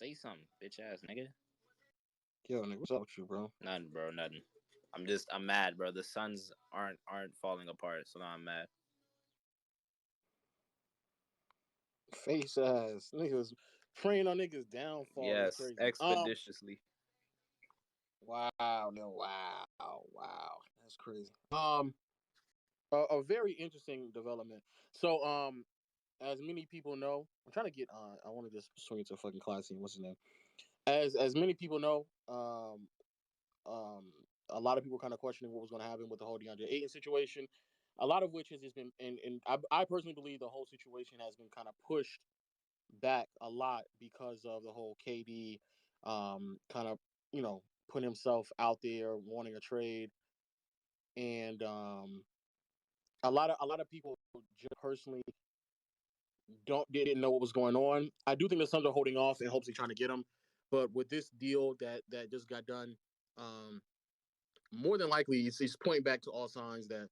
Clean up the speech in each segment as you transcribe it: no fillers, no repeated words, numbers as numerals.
Say something, bitch ass nigga. Yo, nigga, what's up with you, bro? Nothing, bro. Nothing. I'm mad, bro. The Suns aren't falling apart, so now I'm mad. Face ass niggas praying on niggas' downfall is Yes, crazy. expeditiously. Wow, no, wow, that's crazy. A very interesting development. So, as many people know, I'm trying to get. I want to just swing into a fucking class scene. What's his name? As many people know, a lot of people were kind of questioning what was going to happen with the whole DeAndre Ayton situation. A lot of which has just been, and I personally believe the whole situation has been kind of pushed back a lot because of the whole KD kind of putting himself out there wanting a trade, and a lot of people just personally didn't know what was going on. I do think the Suns are holding off and hopefully trying to get him, but with this deal that just got done, more than likely it's pointing back to all signs that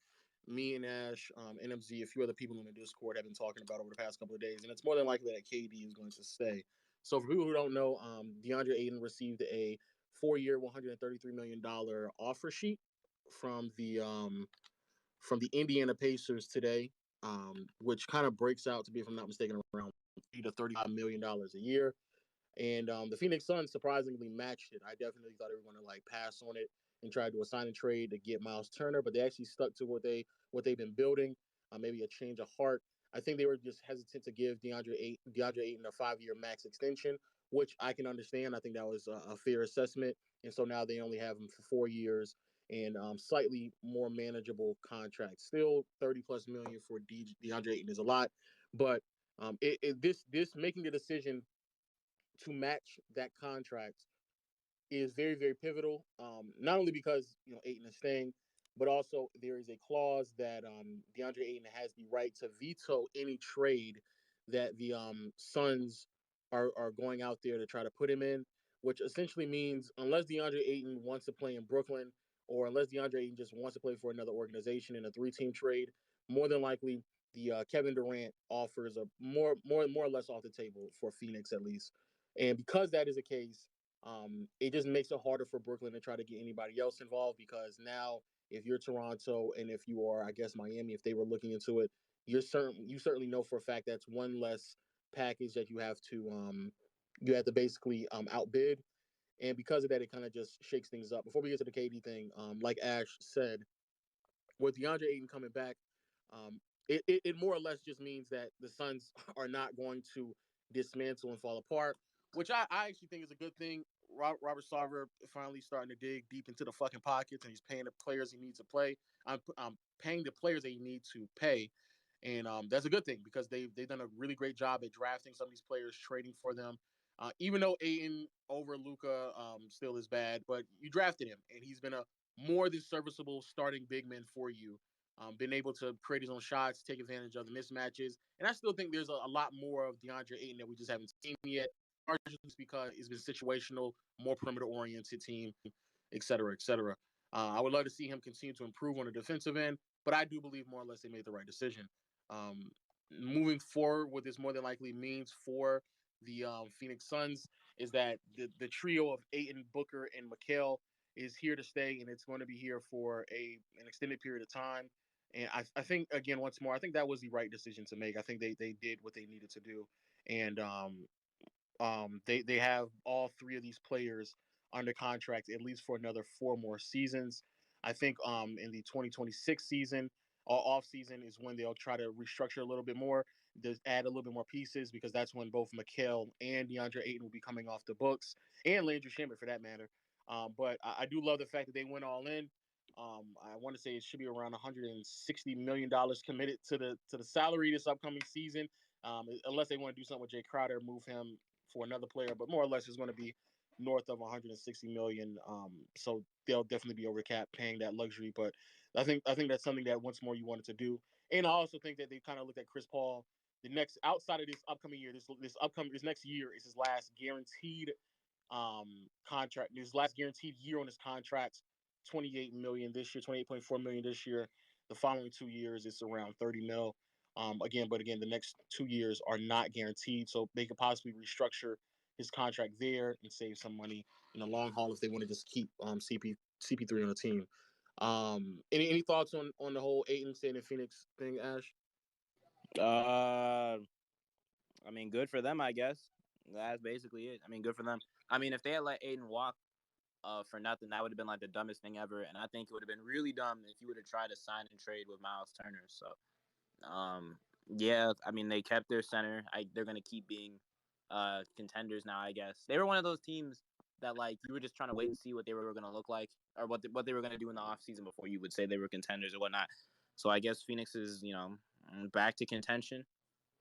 me and Ash, NMZ, a few other people in the Discord have been talking about over the past couple of days, and it's more than likely that KD is going to stay. So for people who don't know, DeAndre Ayton received a 4-year, $133 million offer sheet from the Indiana Pacers today, which kind of breaks out to be, if I'm not mistaken, around $30 to $35 million a year. And the Phoenix Suns surprisingly matched it. I definitely thought they were going to like pass on it and try to do a sign and trade to get Miles Turner, but they actually stuck to what they've been building. Maybe a change of heart. I think they were just hesitant to give DeAndre Ayton a 5-year max extension, which I can understand. I think that was a fair assessment, and so now they only have him for 4 years and slightly more manageable contracts. Still 30+ million for DeAndre Ayton is a lot, but this making the decision to match that contract is very, very pivotal. Not only because Ayton is staying, but also there is a clause that DeAndre Ayton has the right to veto any trade that the Suns are going out there to try to put him in, which essentially means unless DeAndre Ayton wants to play in Brooklyn, or unless DeAndre Ayton just wants to play for another organization in a 3-team trade, more than likely the Kevin Durant offers are more or less off the table for Phoenix at least. And because that is the case, it just makes it harder for Brooklyn to try to get anybody else involved, because now if you're Toronto and if you are, I guess, Miami, if they were looking into it, you certainly know for a fact that's one less package that you have to basically outbid. And because of that, it kind of just shakes things up. Before we get to the KD thing, like Ash said, with DeAndre Ayton coming back, it more or less just means that the Suns are not going to dismantle and fall apart, which I actually think is a good thing. Robert Sarver finally starting to dig deep into the fucking pockets, and he's paying the players he needs to play. I'm paying the players that he needs to pay, and that's a good thing because they've done a really great job at drafting some of these players, trading for them. Even though Ayton over Luka still is bad, but you drafted him, and he's been a more than serviceable starting big man for you. Been able to create his own shots, take advantage of the mismatches, and I still think there's a lot more of DeAndre Ayton that we just haven't seen yet. Partially because it's been situational, more perimeter-oriented team, et cetera, et cetera. I would love to see him continue to improve on the defensive end, but I do believe more or less they made the right decision. Um, Moving forward, what this more than likely means for the Phoenix Suns is that the trio of Ayton, Booker, and Mikal is here to stay, and it's going to be here for an extended period of time. And I think, again, once more, I think that was the right decision to make. I think they did what they needed to do. And they have all three of these players under contract at least for another 4 more seasons. I think in the 2026 season or off season is when they'll try to restructure a little bit more, to add a little bit more pieces, because that's when both Mikal and DeAndre Ayton will be coming off the books, and Landry Shamet for that matter. But I do love the fact that they went all in. I want to say it should be around $160 million committed to the salary this upcoming season, unless they want to do something with Jay Crowder, move him for another player, but more or less it's going to be north of 160 million. So they'll definitely be over the cap paying that luxury. But I think that's something that once more you wanted to do. And I also think that they kind of looked at Chris Paul. The next outside of this upcoming year, this next year is his last guaranteed contract. His last guaranteed year on his contract, 28 million this year, 28.4 million this year. The following 2 years, it's around 30 mil. Again, the next 2 years are not guaranteed, so they could possibly restructure his contract there and save some money in the long haul if they want to just keep CP3 on the team. Any thoughts on the whole Ayton staying in Phoenix thing, Ash? Uh, I mean, good for them, I guess. That's basically it. I mean, good for them. I mean, if they had let Ayton walk for nothing, that would have been like the dumbest thing ever. And I think it would have been really dumb if you would have tried to sign and trade with Miles Turner. So, yeah, I mean, they kept their center. They're going to keep being contenders now, I guess. They were one of those teams that, like, you were just trying to wait and see what they were going to look like or what they were going to do in the offseason before you would say they were contenders or whatnot. So I guess Phoenix is, back to contention.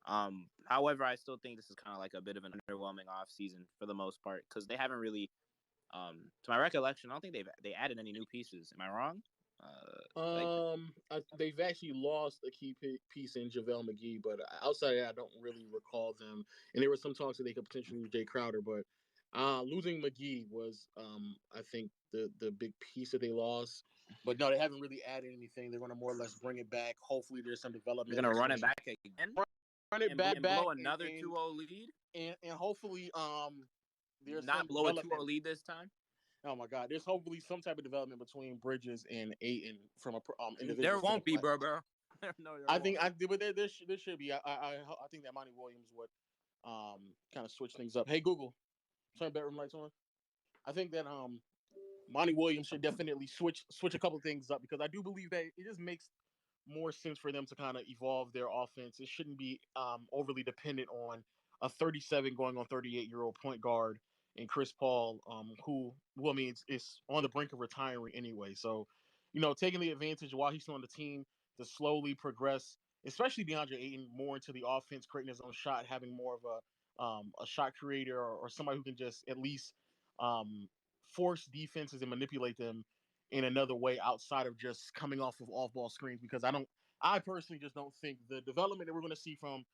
However, I still think this is kind of like a bit of an underwhelming offseason for the most part because they haven't really, to my recollection, I don't think they added any new pieces. Am I wrong? They've actually lost a key piece in JaVale McGee, but outside of that, I don't really recall them. And there were some talks that they could potentially use Jay Crowder, but losing McGee was, I think, the big piece that they lost. But no, they haven't really added anything. They're going to more or less bring it back. Hopefully, there's some They're development. going to run it back again Run it back, blow another 2-0 lead, and hopefully, there's not some blow a 2-0 lead this time. Oh my God! There's hopefully some type of development between Bridges and Ayton from a individual. There won't be, bro. No, I think but there should be. I think that Monty Williams would kind of switch things up. Hey Google, turn bedroom lights on. I think that Monty Williams should definitely switch a couple things up because I do believe that it just makes more sense for them to kind of evolve their offense. It shouldn't be overly dependent on a 37 going on 38-year-old point guard and Chris Paul, who, well, I mean, it's on the brink of retiring anyway. So, taking the advantage while he's still on the team to slowly progress, especially DeAndre Ayton, more into the offense, creating his own shot, having more of a shot creator or somebody who can just at least force defenses and manipulate them in another way outside of just coming off of off-ball screens. Because I personally just don't think the development that we're going to see from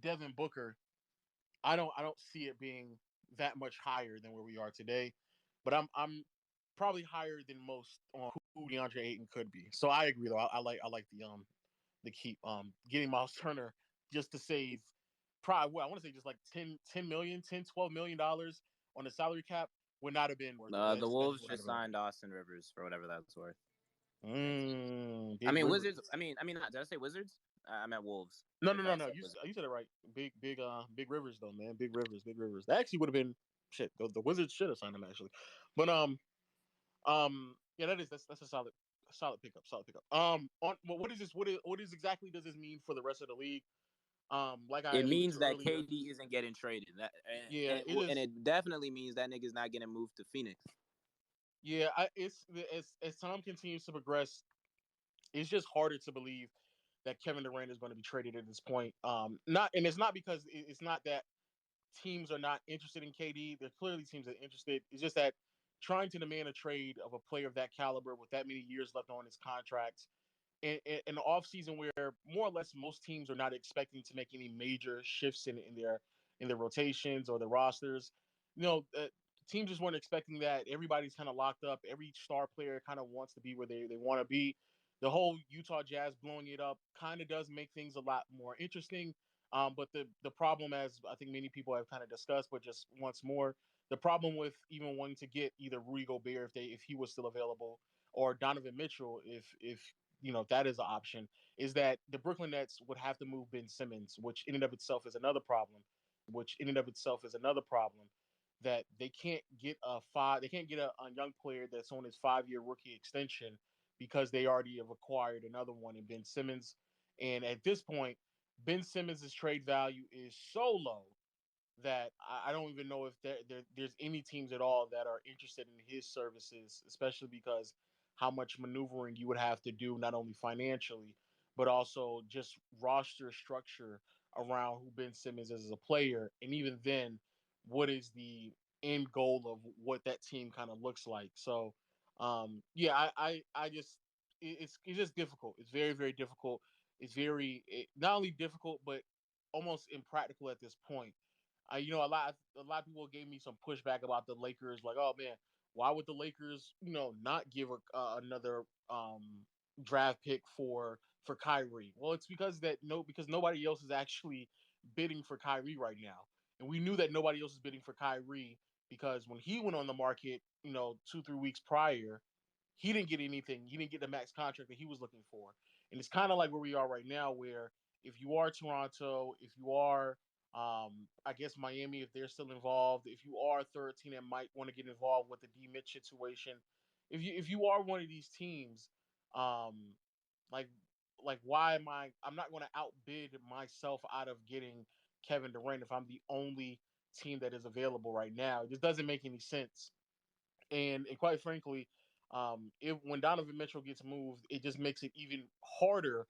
Devin Booker, I don't see it being that much higher than where we are today. But I'm probably higher than most on who DeAndre Ayton could be. So I agree though. I like the keep getting Miles Turner just to save probably what I want to say just like 10 million, 10, $12 million on the salary cap would not have been worth it. The Wolves just signed Austin Rivers for whatever that's worth. I mean Wizards. I mean not. Did I say Wizards? I meant Wolves. No. You said it right. Big Rivers though, man. Big Rivers. That actually would have been shit. The Wizards should have signed him actually, but yeah, that's a solid pickup. On what is this? What is exactly does this mean for the rest of the league? It means that KD isn't getting traded. And it definitely means that nigga's not getting moved to Phoenix. Yeah, it's as time continues to progress, it's just harder to believe that Kevin Durant is going to be traded at this point. It's not because it's not that teams are not interested in KD. There's clearly teams that are interested. It's just that trying to demand a trade of a player of that caliber with that many years left on his contract in the offseason where more or less most teams are not expecting to make any major shifts in their rotations or the rosters. Teams just weren't expecting that. Everybody's kind of locked up. Every star player kind of wants to be where they want to be. The whole Utah Jazz blowing it up kind of does make things a lot more interesting. But the problem, as I think many people have kind of discussed, but just once more, the problem with even wanting to get either Rudy Gobert if he was still available or Donovan Mitchell if that is an option, is that the Brooklyn Nets would have to move Ben Simmons, which in and of itself is another problem. That they can't get a young player that's on his 5-year rookie extension because they already have acquired another one in Ben Simmons. And at this point, Ben Simmons' trade value is so low that I don't even know if there's any teams at all that are interested in his services, especially because how much maneuvering you would have to do, not only financially, but also just roster structure around who Ben Simmons is as a player. And even then, what is the end goal of what that team kind of looks like? So, yeah, I just, it's just difficult. It's very, very difficult. Not only difficult, but almost impractical at this point. A lot of people gave me some pushback about the Lakers, like, oh man, why would the Lakers, not give another draft pick for Kyrie? Well, it's because nobody else is actually bidding for Kyrie right now. and we knew that nobody else was bidding for Kyrie because when he went on the market, 2-3 weeks prior, he didn't get anything. He didn't get the max contract that he was looking for. And it's kind of like where we are right now, where if you are Toronto, if you are, I guess Miami, if they're still involved, if you are a third team that might want to get involved with the D Mitch situation, if you are one of these teams, um, like why am I'm not going to outbid myself out of getting Kevin Durant if I'm the only team that is available right now. It just doesn't make any sense. And quite frankly, if when Donovan Mitchell gets moved, it just makes it even harder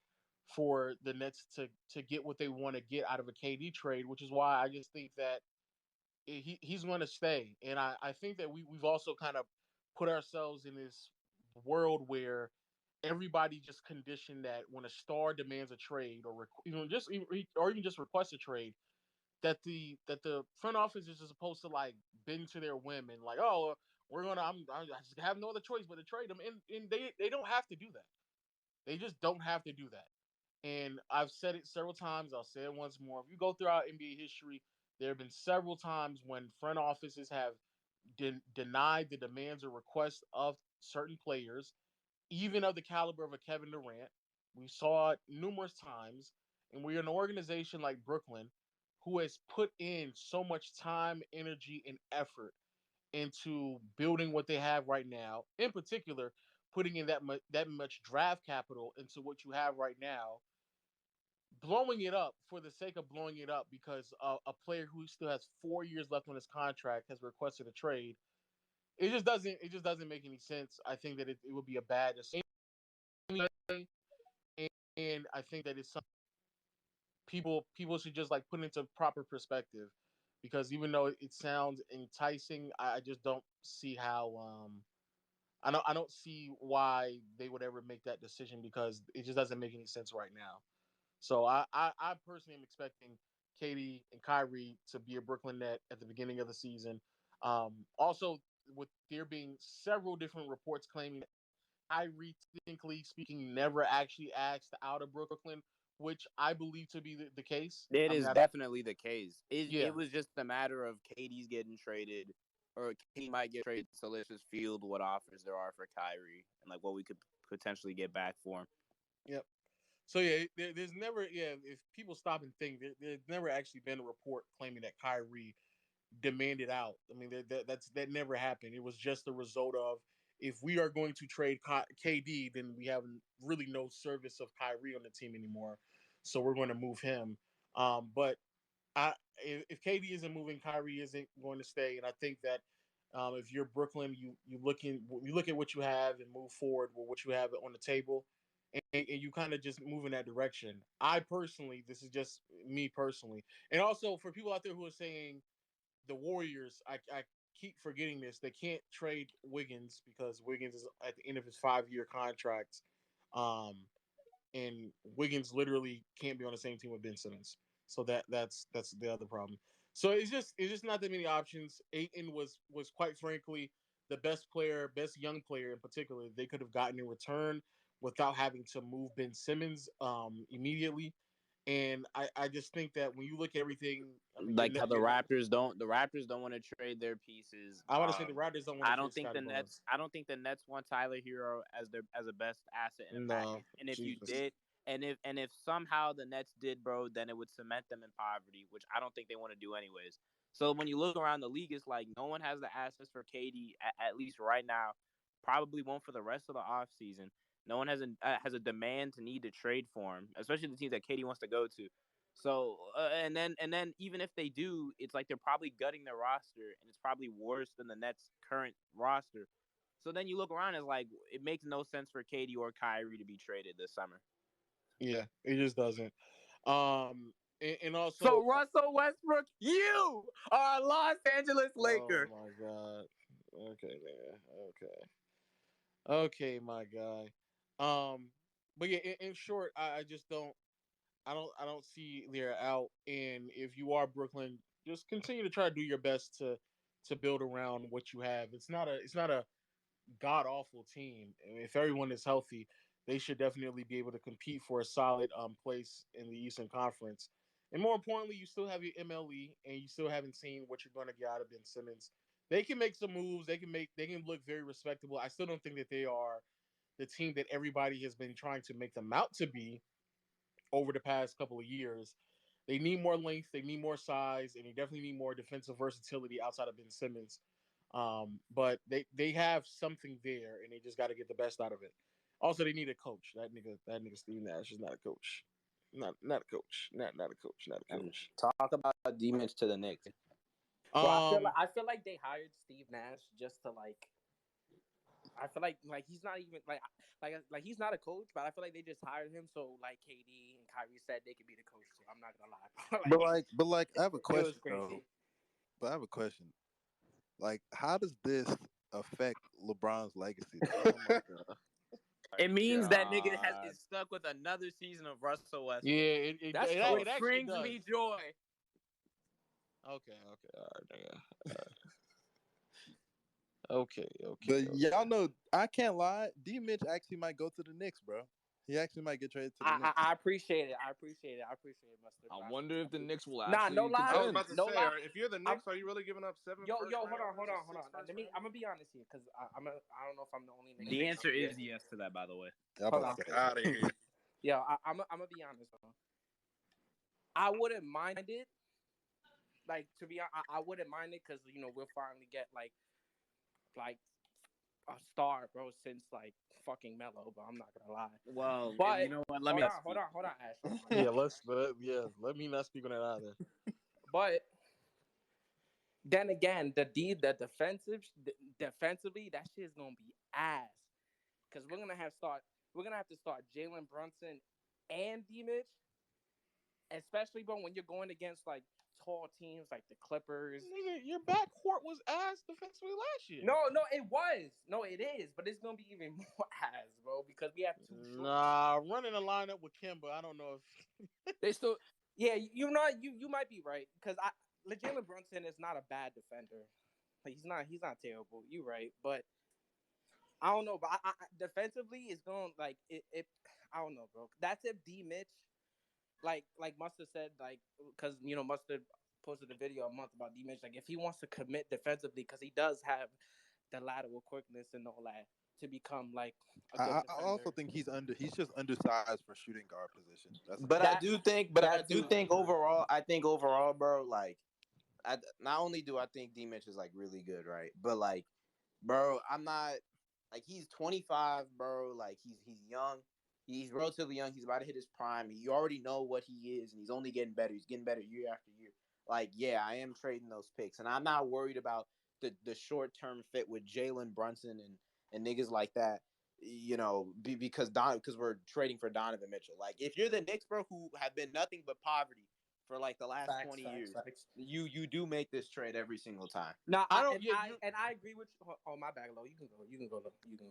for the Nets to get what they want to get out of a KD trade, which is why I just think that he's going to stay. And I think that we've also kind of put ourselves in this world where everybody just conditioned that when a star demands a trade or even just requests a trade, that the front office is just supposed to like bend to their whim and like, oh, I just have no other choice but to trade them, and they don't have to do that. They just don't have to do that. And I've said it several times. I'll say it once more. If you go throughout NBA history, there have been several times when front offices have denied the demands or requests of certain players, even of the caliber of a Kevin Durant. We saw it numerous times, and we're an organization like Brooklyn who has put in so much time, energy, and effort into building what they have right now. In particular, putting in that much draft capital into what you have right now, blowing it up for the sake of blowing it up because a player who still has 4 years left on his contract has requested a trade. It just doesn't make any sense. I think that it would be a bad decision, and I think that it's something people should just like put into proper perspective, because even though it sounds enticing, I just don't see how I don't see why they would ever make that decision, because it just doesn't make any sense right now. So I personally am expecting Katie and Kyrie to be a Brooklyn Net at the beginning of the season. Also, with there being several different reports claiming that Kyrie, technically speaking, never actually asked out of Brooklyn, which I believe to be the case. It I mean, is definitely the case. yeah, It was just a matter of KD's getting traded, or KD might get traded. So let's just field what offers there are for Kyrie and like what we could potentially get back for him. yep. So yeah, there's never, if people stop and think, there's never actually been a report claiming that Kyrie demanded out. I mean, that never happened. It was just the result of, if we are going to trade KD, then we have really no service of Kyrie on the team anymore, so we're going to move him. But I if KD isn't moving, Kyrie isn't going to stay, and I think that if you're Brooklyn, you look at what you have and move forward with what you have on the table, and you kind of just move in that direction. I personally, this is just me personally, and also for people out there who are saying the Warriors, I keep forgetting this. They can't trade Wiggins because Wiggins is at the end of his 5-year contract. Um, and Wiggins literally can't be on the same team with Ben Simmons. So that's the other problem. So it's just not that many options. Ayton was quite frankly the best player, best young player in particular they could have gotten in return without having to move Ben Simmons immediately. And I just think that when you look at everything, I mean, Like how the Raptors don't want to trade their pieces. I want to say the Raptors don't want I to don't trade think Scotty the Nets. Barnes. I don't think the Nets want Tyler Hero as a best asset in a No, package. And if you Jesus. did, and if somehow the Nets did, bro, then it would cement them in poverty, which I don't think they want to do anyways. So when you look around the league, it's like no one has the assets for KD at least right now. Probably won't for the rest of the offseason. No one has a demand to need to trade for him, especially the teams that KD wants to go to. So and then even if they do, it's like they're probably gutting their roster, and it's probably worse than the Nets' current roster. So then you look around, it's like it makes no sense for KD or Kyrie to be traded this summer. Yeah, it just doesn't. And So also, Russell Westbrook, you are a Los Angeles oh Laker. my God. Okay, man. Okay, my guy. But yeah, in short, I just I don't see they're out. And if you are Brooklyn, just continue to try to do your best to build around what you have. It's not a god awful team. I mean, if everyone is healthy, they should definitely be able to compete for a solid place in the Eastern Conference. And more importantly, you still have your MLE, and you still haven't seen what you're going to get out of Ben Simmons. They can make some moves. They can look very respectable. I still don't think that they are the team that everybody has been trying to make them out to be over the past couple of years. They need more length, they need more size, and they definitely need more defensive versatility outside of Ben Simmons. But they have something there, and they just got to get the best out of it. Also, they need a coach. That nigga Steve Nash is not a coach. Not a coach. Not a coach. Not a And coach. talk about D-Mitch to the Knicks. Bro, Um, I feel like they hired Steve Nash just to like. I feel like he's not even like he's not a coach, but I feel like they just hired him so like KD and Kyrie said they could be the coach too. I'm not gonna lie, But I have a it was question crazy. though. But I have a question. Like, how does this affect LeBron's legacy? oh my god. It means that nigga is stuck with another season of Russell Westbrook. Yeah, That's it which actually brings does. me joy. Okay, all right, nigga. Okay. But y'all know, I can't lie. D. Mitch actually might go to the Knicks, bro. He actually might get traded to the Knicks. I appreciate it. I appreciate it, Mustard. I wonder if the Knicks will Nah, actually. no lie. I was about to No say, lie. if you're the Knicks, are you really giving up 7? Hold on. Let Let me. I'm gonna be honest here, because I don't know if I'm the only nigga. The answer is yes to that, by the way. Hold on. out of here. Yeah, I'm gonna be honest, bro. I wouldn't mind it. Like, to be honest, I wouldn't mind it because we'll finally get like a star, bro, since like fucking Melo. But I'm not gonna lie. Well, But you know what? Let me hold on, Ash. Yeah, let me not speak on that either. But then again, defensively, that shit is gonna be ass. Because we're gonna have to start Jalen Brunson and D Mitch, especially bro when you're going against like tall teams like the Clippers. Nigga, your backcourt was ass defensively last year. No, it was. No, it is, but it's gonna be even more ass, bro, because we have two shorts. Nah, running a lineup with Kimba, I don't know if They still. Yeah, you might be right because Jalen Brunson is not a bad defender. Like, he's not terrible. You're right, but I don't know. But I defensively, it's going like it. I don't know, bro. That's if D Mitch, like Mustard said, like because Mustard posted a video a month about D Mitch. Like if he wants to commit defensively, because he does have the lateral quickness and all that to become like a good I also think he's just undersized for shooting guard position. I do think overall, bro, like, not only do I think D Mitch is like really good, right? But like, bro, I'm not like he's 25, bro. Like he's young. He's relatively young. He's about to hit his prime. You already know what he is, and he's only getting better. He's getting better year after year. Like, yeah, I am trading those picks, and I'm not worried about the short term fit with Jalen Brunson and niggas like that. Because we're trading for Donovan Mitchell. Like, if you're the Knicks, bro, who have been nothing but poverty for like the last 20 years, you do make this trade every single time. No, I agree with you. Oh, my bad, Lo. You can go.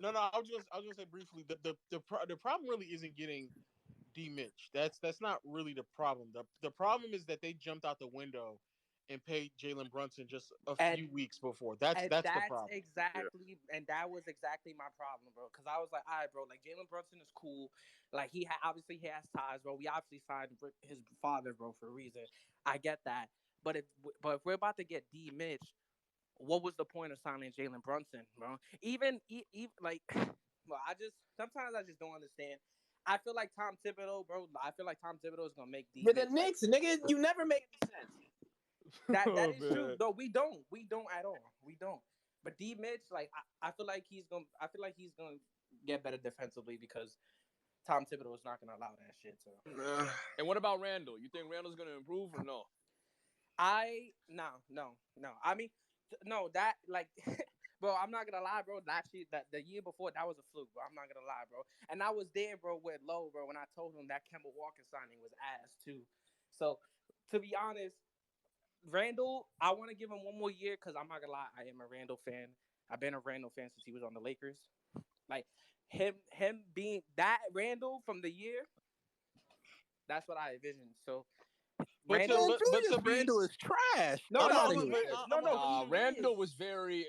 No, I was just gonna say briefly the problem really isn't getting D Mitch. That's not really the problem. The problem is that they jumped out the window and paid Jalen Brunson just a few weeks before. That's the problem. Exactly, and that was exactly my problem, bro. Because I was like, all right, bro, like Jalen Brunson is cool. Like obviously he has ties, bro. We obviously signed his father, bro, for a reason. I get that, but if we're about to get D Mitch, what was the point of signing Jalen Brunson, bro? Even like, well, sometimes I just don't understand. I feel like Tom Thibodeau, bro. I feel like Tom Thibodeau is gonna make D. But the Knicks, nigga, you never make any sense. That is true. No, we don't at all. We don't. But D Mitch, like I feel like he's gonna get better defensively because Tom Thibodeau is not gonna allow that shit. So. And what about Randall? You think Randall's gonna improve or no? No. I mean, no, that like, bro. I'm not gonna lie, bro. Actually, the year before that was a fluke, bro. I'm not gonna lie, bro. And I was there, bro, with Lowe, bro, when I told him that Kemba Walker signing was ass too. So, to be honest. Randall, I want to give him one more year because I'm not gonna lie, I am a Randall fan. I've been a Randall fan since he was on the Lakers. Like him being that Randall from the year, that's what I envisioned. So Randall is trash. Randall was very.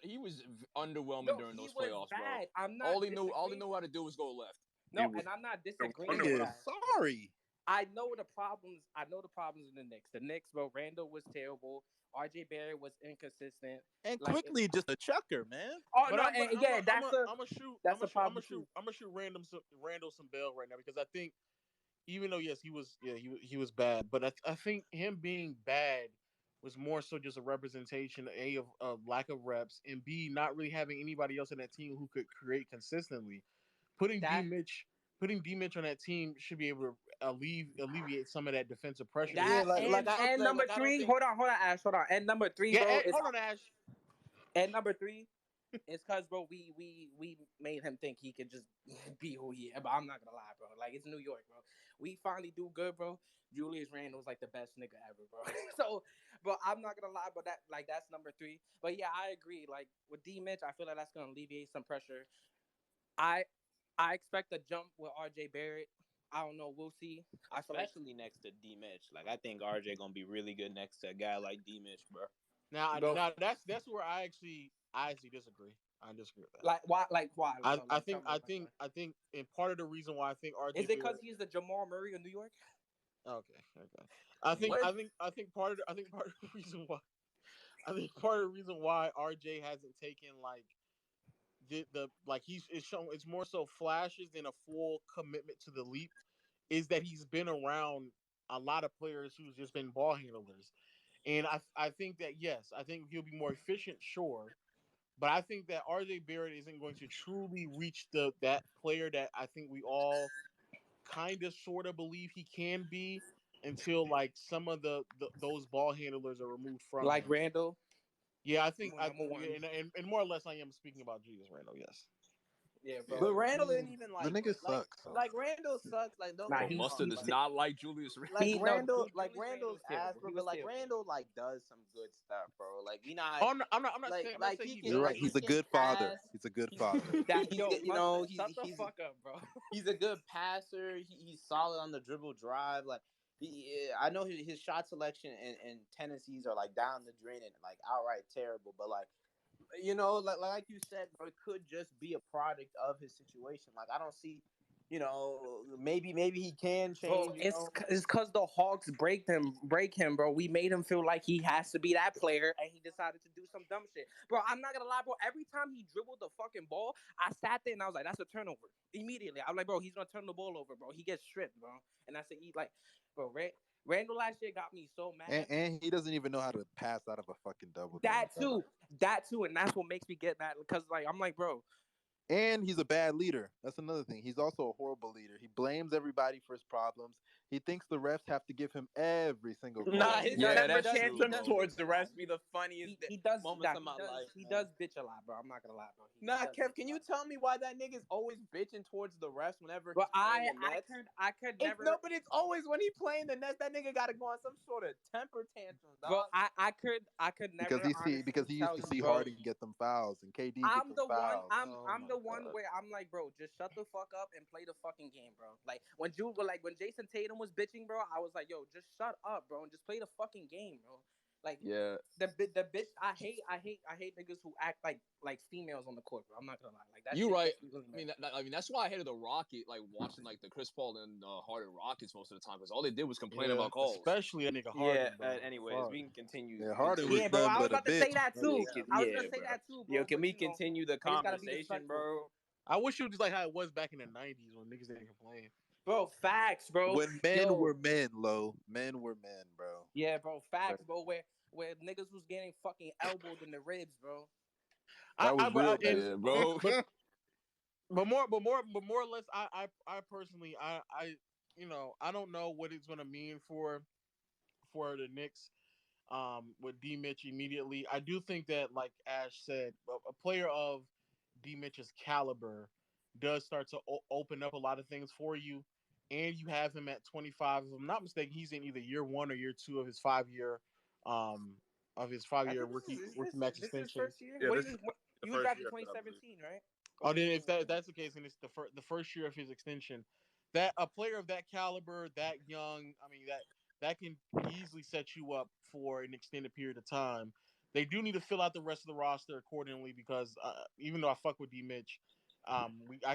He was underwhelming during those playoffs, bad. bro. All he knew how to do was go left. No, and I'm not disagreeing with that. Sorry. I know the problems. I know the problems in the Knicks. The Knicks, bro. Randall was terrible. RJ Barrett was inconsistent. And Like, quickly, just a chucker, man. oh But no, I'm and I'm yeah, a, I'm a, I'm a shoot I'm that's a a shoot I'm a problem shoot too. I'm a shoot Randall some bail right now because I think even though yes he was bad, but I think him being bad was more so just a representation a of lack of reps and b not really having anybody else in that team who could create consistently. Putting D That Mitch putting D Mitch on that team should be able to alleviate some of that defensive pressure that Yeah, that he's feeling. and number I don't three. think. Hold on, Ash. Hold on. And number three, Yeah, bro, is hold on, Ash. and number three. It's cause bro, we made him think he could just be who he is. But I'm not gonna lie, bro. Like it's New York, bro. We finally do good, bro. Julius Randle's like the best nigga ever, bro. So, but I'm not gonna lie, but that's number three. But yeah, I agree. Like with D Mitch, I feel like that's gonna alleviate some pressure. I I expect a jump with RJ Barrett. I don't know. We'll see. I feel like especially next to D Mitch. Like I think RJ gonna be really good next to a guy like D Mitch, bro. bro. Now that's where I actually disagree. I disagree with that. Like why? Like why? I, Like, I tell think me I why. think I think and part of the reason why I think Is RJ it because Barrett. he's the Jamal Murray of New York? Okay. I think What? I think I think part of I think part of the reason why I think part of the reason why RJ hasn't taken like the like he's it's shown it's more so flashes than a full commitment to the leap is that he's been around a lot of players who's just been ball handlers. And I think that yes, I think he'll be more efficient, sure. But I think that RJ Barrett isn't going to truly reach the that player that I think we all kind of sort of believe he can be until like some of the those ball handlers are removed from Like him. Randall? Yeah, I think I Number one. and more or less I am speaking about Julius Randle. Yes. Yeah, But bro. Randall didn't even The like nigga sucks. So. like Randall sucks. Like don't Nah, get But me he wrong. Mustard does he not like Julius Like he Randle. no Randall, like Julius Randle Randall's was ass, terrible. bro. He But was like terrible. Randall, like does some good stuff, bro. Like we not Oh, no, I'm not like saying he he can You're right. doesn't. he He's a can good father. pass. He's a good He's father. That he's yo, you know Mustard, shut the he's fuck up, bro. he's a good passer. He's solid on the dribble drive. Like I know his shot selection and tendencies are like down the drain and like outright terrible. But like like you said, bro, it could just be a product of his situation. Like I don't see, maybe he can Bro, change. it's cause the Hawks break him, bro. We made him feel like he has to be that player, and he decided to do some dumb shit. Bro, I'm not gonna lie, bro. Every time he dribbled the fucking ball, I sat there and I was like, "That's a turnover." Immediately, I'm like, "Bro, he's gonna turn the ball over, bro. He gets stripped, bro." And I said, "He like, bro, Randall last year got me so mad." And he doesn't even know how to pass out of a fucking double team. That too, that too, and that's what makes me get mad because like I'm like, bro, And he's a bad leader. That's another thing. He's also a horrible leader. He blames everybody for his problems. He thinks the refs have to give him every single Nah, call. his Yeah, temper that's he true, tantrums does bro. towards bitch the a lot. refs be the funniest He does moments of my life, he man. does bitch a lot, bro. I'm not gonna lie, bro. Nah, He does Kev, bitch can a you lot. tell me why that nigga's always bitching towards the refs whenever But he's playing the Nets? I could It's never. no, but it's always when he playing the Nets. That nigga got to go on some sort of temper tantrum, Bro, dog. I could Because never because honestly he used tell to you, see bro. Harden get them fouls and KD get I'm them the one. fouls. Oh I'm my the one god. where I'm like, bro, just shut the fuck up and play the fucking game, bro. Like when Jason Tatum was bitching, bro, I was like, yo, just shut up, bro, and just play the fucking game, bro. Like Yeah. the bitch, I hate niggas who act like females on the court, bro. I'm not gonna lie, like that You're shit right. gets me really I mean, mad. that's why I hated the Rocket, like watching like the Chris Paul and Harden Rockets most of the time, because all they did was complain Yeah, about calls. especially that nigga Yeah. Harden, bro. Anyways, Fuck. we can continue. Yeah, Harden was Yeah, bro, done I was but a about to bitch. say that too. I was Yeah, gonna say bro. that too, Yo, bro. can But we continue the they just gotta be conversation, respectful, bro? I wish it was just like how it was back in the '90s when niggas didn't complain. bro. Facts, bro. When men Yo, were men, Low. Men were men, bro. yeah, bro. Facts, bro. Where niggas was getting fucking elbowed in the ribs, bro. That was real bad. Yeah, bro. But more or less, I personally, I don't know what it's gonna mean for the Knicks, with D Mitch immediately. I do think that, like Ash said, a player of D Mitch's caliber does start to open up a lot of things for you, and you have him at 25. If I'm not mistaken, he's in either year one or year two um, of his five I year think rookie max this is extension. first year. Yeah, What this is is the you was first drafted year of it, I believe. 2017, right? Oh, then if that's the case, then it's the first year of his extension. That a player of that caliber, that young, I mean that can easily set you up for an extended period of time. They do need to fill out the rest of the roster accordingly because even though I fuck with D Mitch, I'm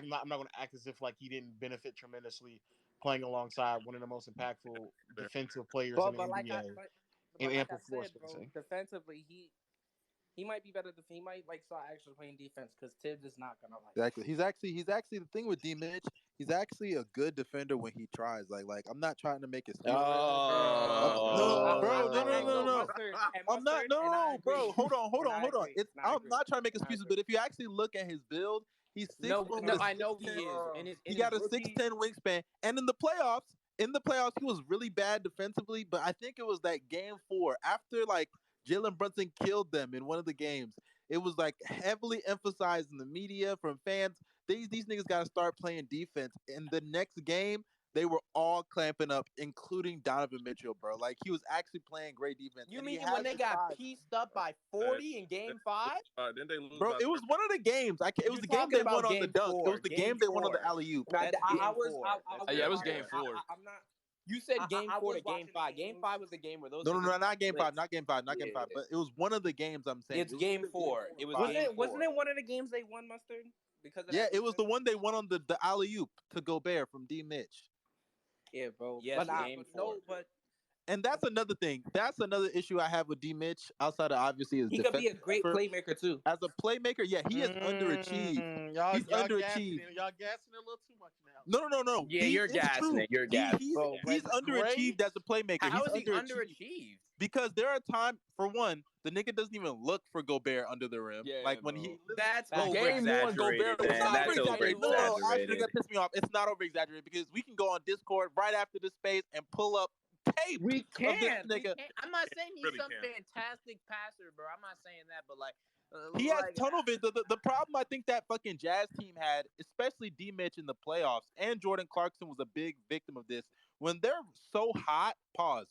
not going to act as if like he didn't benefit tremendously playing alongside one of the most impactful defensive players in the But like NBA in like I ample floor said, bro, spacing. defensively he might be better. He might like start actually playing defense because Tibbs is not gonna like. Exactly. He's actually the thing with D Mitch. He's actually a good defender when he tries. Like I'm not trying to make excuses. No, bro, no. Mustard and I'm not. Mustard, and I No, agree. bro. Hold on. And I agree. It's. And I I'm agree. not trying to make And I excuses, agree. but if you actually look at his build, he's 6'1" No, with a I know he 6'10". is. He got a 6'10" wingspan, and in the playoffs, he was really bad defensively. But I think it was that game 4 after like Jalen Brunson killed them in one of the games. It was like heavily emphasized in the media from fans. These niggas got to start playing defense. In the next game, they were all clamping up, including Donovan Mitchell, bro. Like he was actually playing great defense. You and he mean has when they the got size. pieced up by 40 in Game 5? Didn't they lose? Bro, it was one of the games. It was You're the game talking they about won on the game dunk. It 4. was the Game game they won on the 4. alley oop. Now, That's I game was. 4. Yeah, it was game 4. I'm not. You said game I 4 was to game watching 5. the Game games. 5 was the game where those. No, not game 5, blitzed. not game 5, not game 5. But it was one of the games I'm saying. It's game 4. It was Wasn't game it? 4. Wasn't it one of the games they won, Mustard? Because of Yeah, that it was the defense? one they won on the alley oop to Gobert from D Mitch. Yeah, bro. Yes, but nah, game but no, 4. but And that's another thing. That's another issue I have with D Mitch outside of obviously his he could be a defensive great effort. playmaker too. As a playmaker, yeah, he is underachieved. He's underachieved. Y'all gassing a little too much now. No. Yeah, you're It's gassing true. it. You're gassing Bro, He's when underachieved as a playmaker. How He's is he underachieved underachieved? because there are times, for one, the nigga doesn't even look for Gobert under the rim. Yeah, like when bro. he That's Game over-exaggerated, one, Gobert was man. It's not That's over-exaggerated. No, over-exaggerated. actually, that pissed me off. It's not over-exaggerated because we can go on Discord right after this space and pull up tape We of can. this nigga. I'm not saying he's Really some can. fantastic passer, bro. I'm not saying that, but like He has tunnel vision. The problem I think that fucking Jazz team had, especially D Mitch in the playoffs, and Jordan Clarkson was a big victim of this. When they're so hot,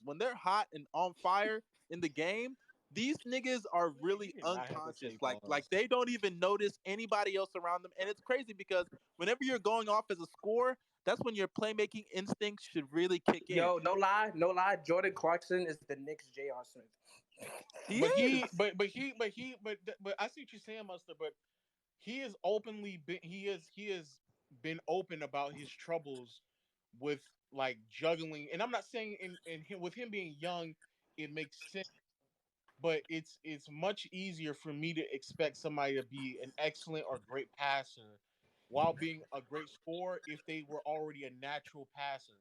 when they're hot and on fire in the game, these niggas are really You did not have to unconscious. say Like pause. they don't even notice anybody else around them. And it's crazy because whenever you're going off as a scorer, that's when your playmaking instincts should really kick in. Yo, no lie. Jordan Clarkson is the Knicks J.R. Smith. He But is. but I see what you're saying, Mustard. But he has openly been he has been open about his troubles with like juggling. And I'm not saying in him with him being young, it makes sense. But it's much easier for me to expect somebody to be an excellent or great passer while being a great scorer if they were already a natural passer.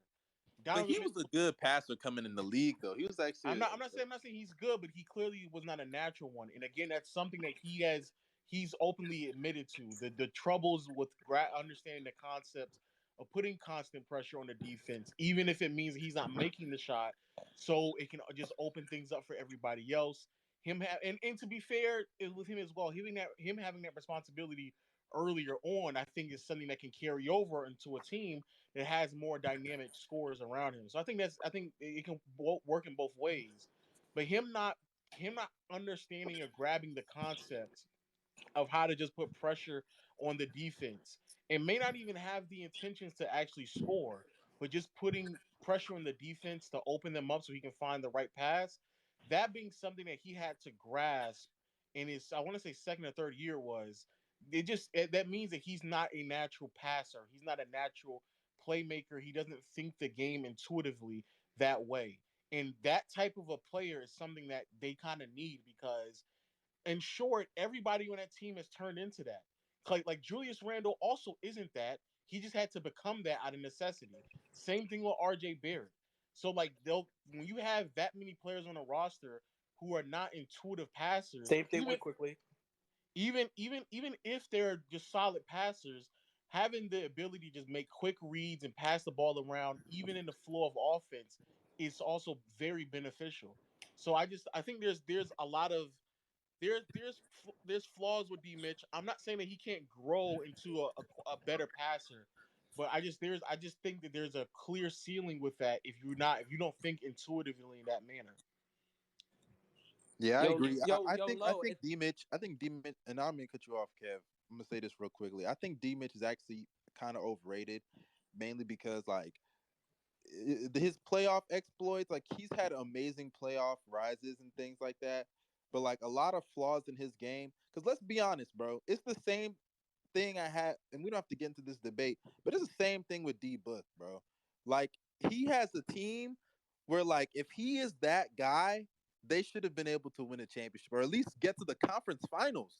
But he Donovan was a good passer coming in the league, though. He was actually. I'm not saying he's good, but he clearly was not a natural one. And again, that's something that he's openly admitted to the troubles with understanding the concept of putting constant pressure on the defense, even if it means he's not making the shot, so it can just open things up for everybody else. And to be fair with him as well, having that responsibility earlier on, I think is something that can carry over into a team that has more dynamic scores around him. So I think it can work in both ways. But him not understanding or grabbing the concept of how to just put pressure on the defense and may not even have the intentions to actually score, but just putting pressure on the defense to open them up so he can find the right pass. That being something that he had to grasp in his, I want to say, second or third year was that means that he's not a natural passer. He's not a natural playmaker. He doesn't think the game intuitively that way. And that type of a player is something that they kind of need because in short, everybody on that team has turned into that. Like Julius Randle also isn't that. He just had to become that out of necessity. Same thing with RJ Barrett. So like when you have that many players on a roster who are not intuitive passers, Same thing with quickly. even if they're just solid passers, having the ability to just make quick reads and pass the ball around, even in the flow of offense, is also very beneficial. So I think there's a lot of there's flaws with D Mitch. I'm not saying that he can't grow into a better passer, but I just think that there's a clear ceiling with that if you don't think intuitively in that manner. Yeah, I agree. I Low, think D Mitch, and I'm gonna cut you off, Kev. I'm gonna say this real quickly. I think D Mitch is actually kind of overrated, mainly because like his playoff exploits, like he's had amazing playoff rises and things like that, but like a lot of flaws in his game. Because let's be honest, bro, it's the same thing I had, and we don't have to get into this debate, but it's the same thing with D Book, bro. Like he has a team where like if he is that guy, they should have been able to win a championship or at least get to the conference finals.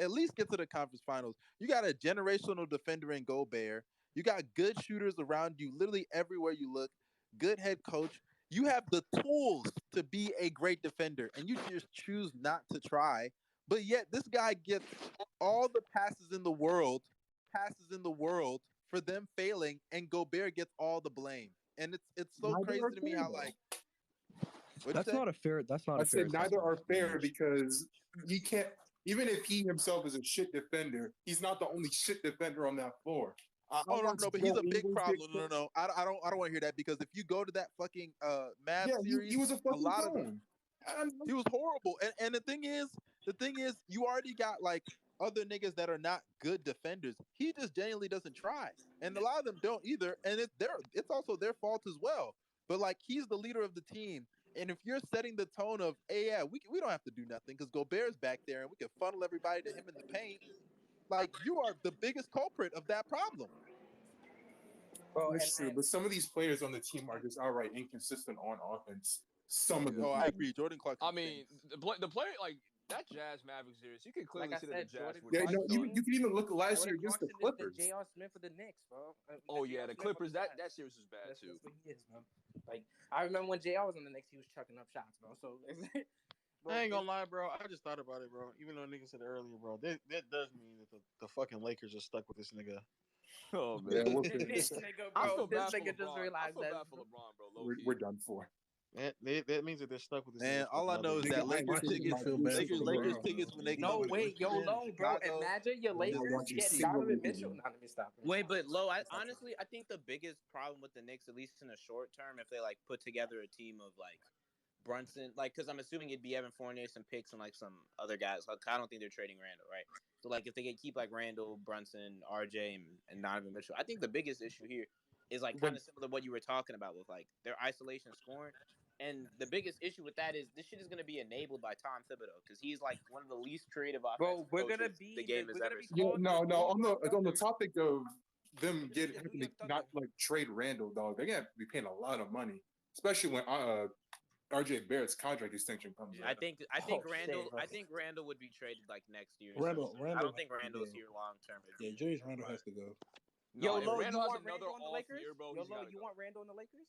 At least get to the conference finals. You got a generational defender in Gobert. You got good shooters around you literally everywhere you look. Good head coach. You have the tools to be a great defender, and you just choose not to try. But yet, this guy gets all the passes in the world for them failing, and Gobert gets all the blame. And it's so Neither crazy are to me fair, how though. like what you That's say? not a fair. That's not I a fair said neither assessment. are fair Mitch. because he can't. Even if he himself is a shit defender, he's not the only shit defender on that floor. I Oh no, watched no, but he's Joe a big Ingles get problem. No, no, cooked. no. I don't want to hear that because if you go to that fucking Mavs Yeah, series, he was a a fucking lot of clown. And he was horrible. And the thing is, you already got like other niggas that are not good defenders. He just genuinely doesn't try, and a lot of them don't either. And it's also their fault as well. But like he's the leader of the team, and if you're setting the tone of, hey, yeah, we don't have to do nothing because Gobert's back there and we can funnel everybody to him in the paint. Like you are the biggest culprit of that problem. Bro, that's true, but some of these players on the team are just outright inconsistent on offense. Some of them. Oh, I agree. Jordan Clarkson. I mean, the player like that Jazz Mavericks series, you can clearly Like I see that the said, Jazz Jordan were Yeah, just no, Clarkson- done. you can even look last year Jordan against the Clarkson is Clippers. the J.R. Smith of the Knicks, bro. Oh yeah, the Clippers. That series was bad That's too. what he is, man. Like I remember when J.R. was on the Knicks, he was chucking up shots, bro. So bro, I ain't gonna lie, bro. I just thought about it, bro. Even though nigga said it earlier, bro, that does mean that the fucking Lakers are stuck with this nigga. Oh Yeah, man, this nigga, I bro. feel This bad for nigga just LeBron. I realized feel that. bad for LeBron, bro. Low key. we're done for. That means that they're stuck with this Man, nigga. all I know is Nigga, that I ain't Lakers seen tickets, my juice Lakers, for Lakers LeBron, tickets bro. when they No, come in wait, yo, Houston, low, bro. Chicago. Imagine your I'm not Lakers watching get single Donovan game. Mitchell. Not let me stop. Wait, but low. Honestly, I think the biggest problem with the Knicks, at least in the short term, if they like put together a team of like Brunson, like, because I'm assuming it'd be Evan Fournier, some picks, and like some other guys. Like, I don't think they're trading Randall, right? So like, if they could keep like Randall, Brunson, RJ, and Donovan Mitchell, I think the biggest issue here is like kind of similar to what you were talking about with like their isolation scoring. And the biggest issue with that is this shit is going to be enabled by Tom Thibodeau because he's like one of the least creative offensive Bro, we're coaches gonna be the game has we're gonna ever be seen. Yeah, called no, the no. New York On the Thunder. topic of them Yeah, having New to York not Thunder. like trade Randall, dog, they're gonna be paying a lot of money, especially when RJ Barrett's contract extension comes I up. think Oh, Randall shit, bro. I think Randall would be traded like next year. Randall- I Randall- don't think Randall's yeah. here long term. Yeah, Julius Randle has to go. Yo, No, if Lo, you Randall has want another Randall on the off Lakers? year, bro, Yo, he's Lo, gotta you go. want Randall on the Lakers?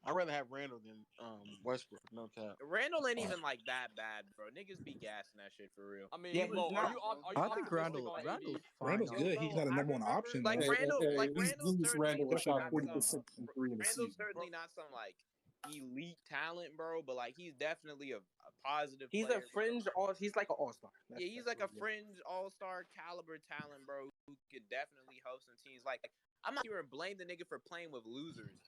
I'd rather have Randall than Westbrook. No cap. Randall ain't even like that bad, bro. Niggas be gassing that shit for real. I mean, Yeah, Lo, he's are not, you bro. are you I think optimistic Randall. on Randall's AD? fine. Randall's Yo, good. Lo, He's not a I number one remember, option. Like though. Randall, At like least Randall's Julius certainly Randle shot not 40% some from three in the Randall's season. certainly not some like elite talent, bro. But like he's definitely a positive. He's player, a fringe all. He's like an all-star. Yeah, he's like a fringe all-star caliber talent, bro, who could definitely host some teams. Like, I'm not here to blame the nigga for playing with losers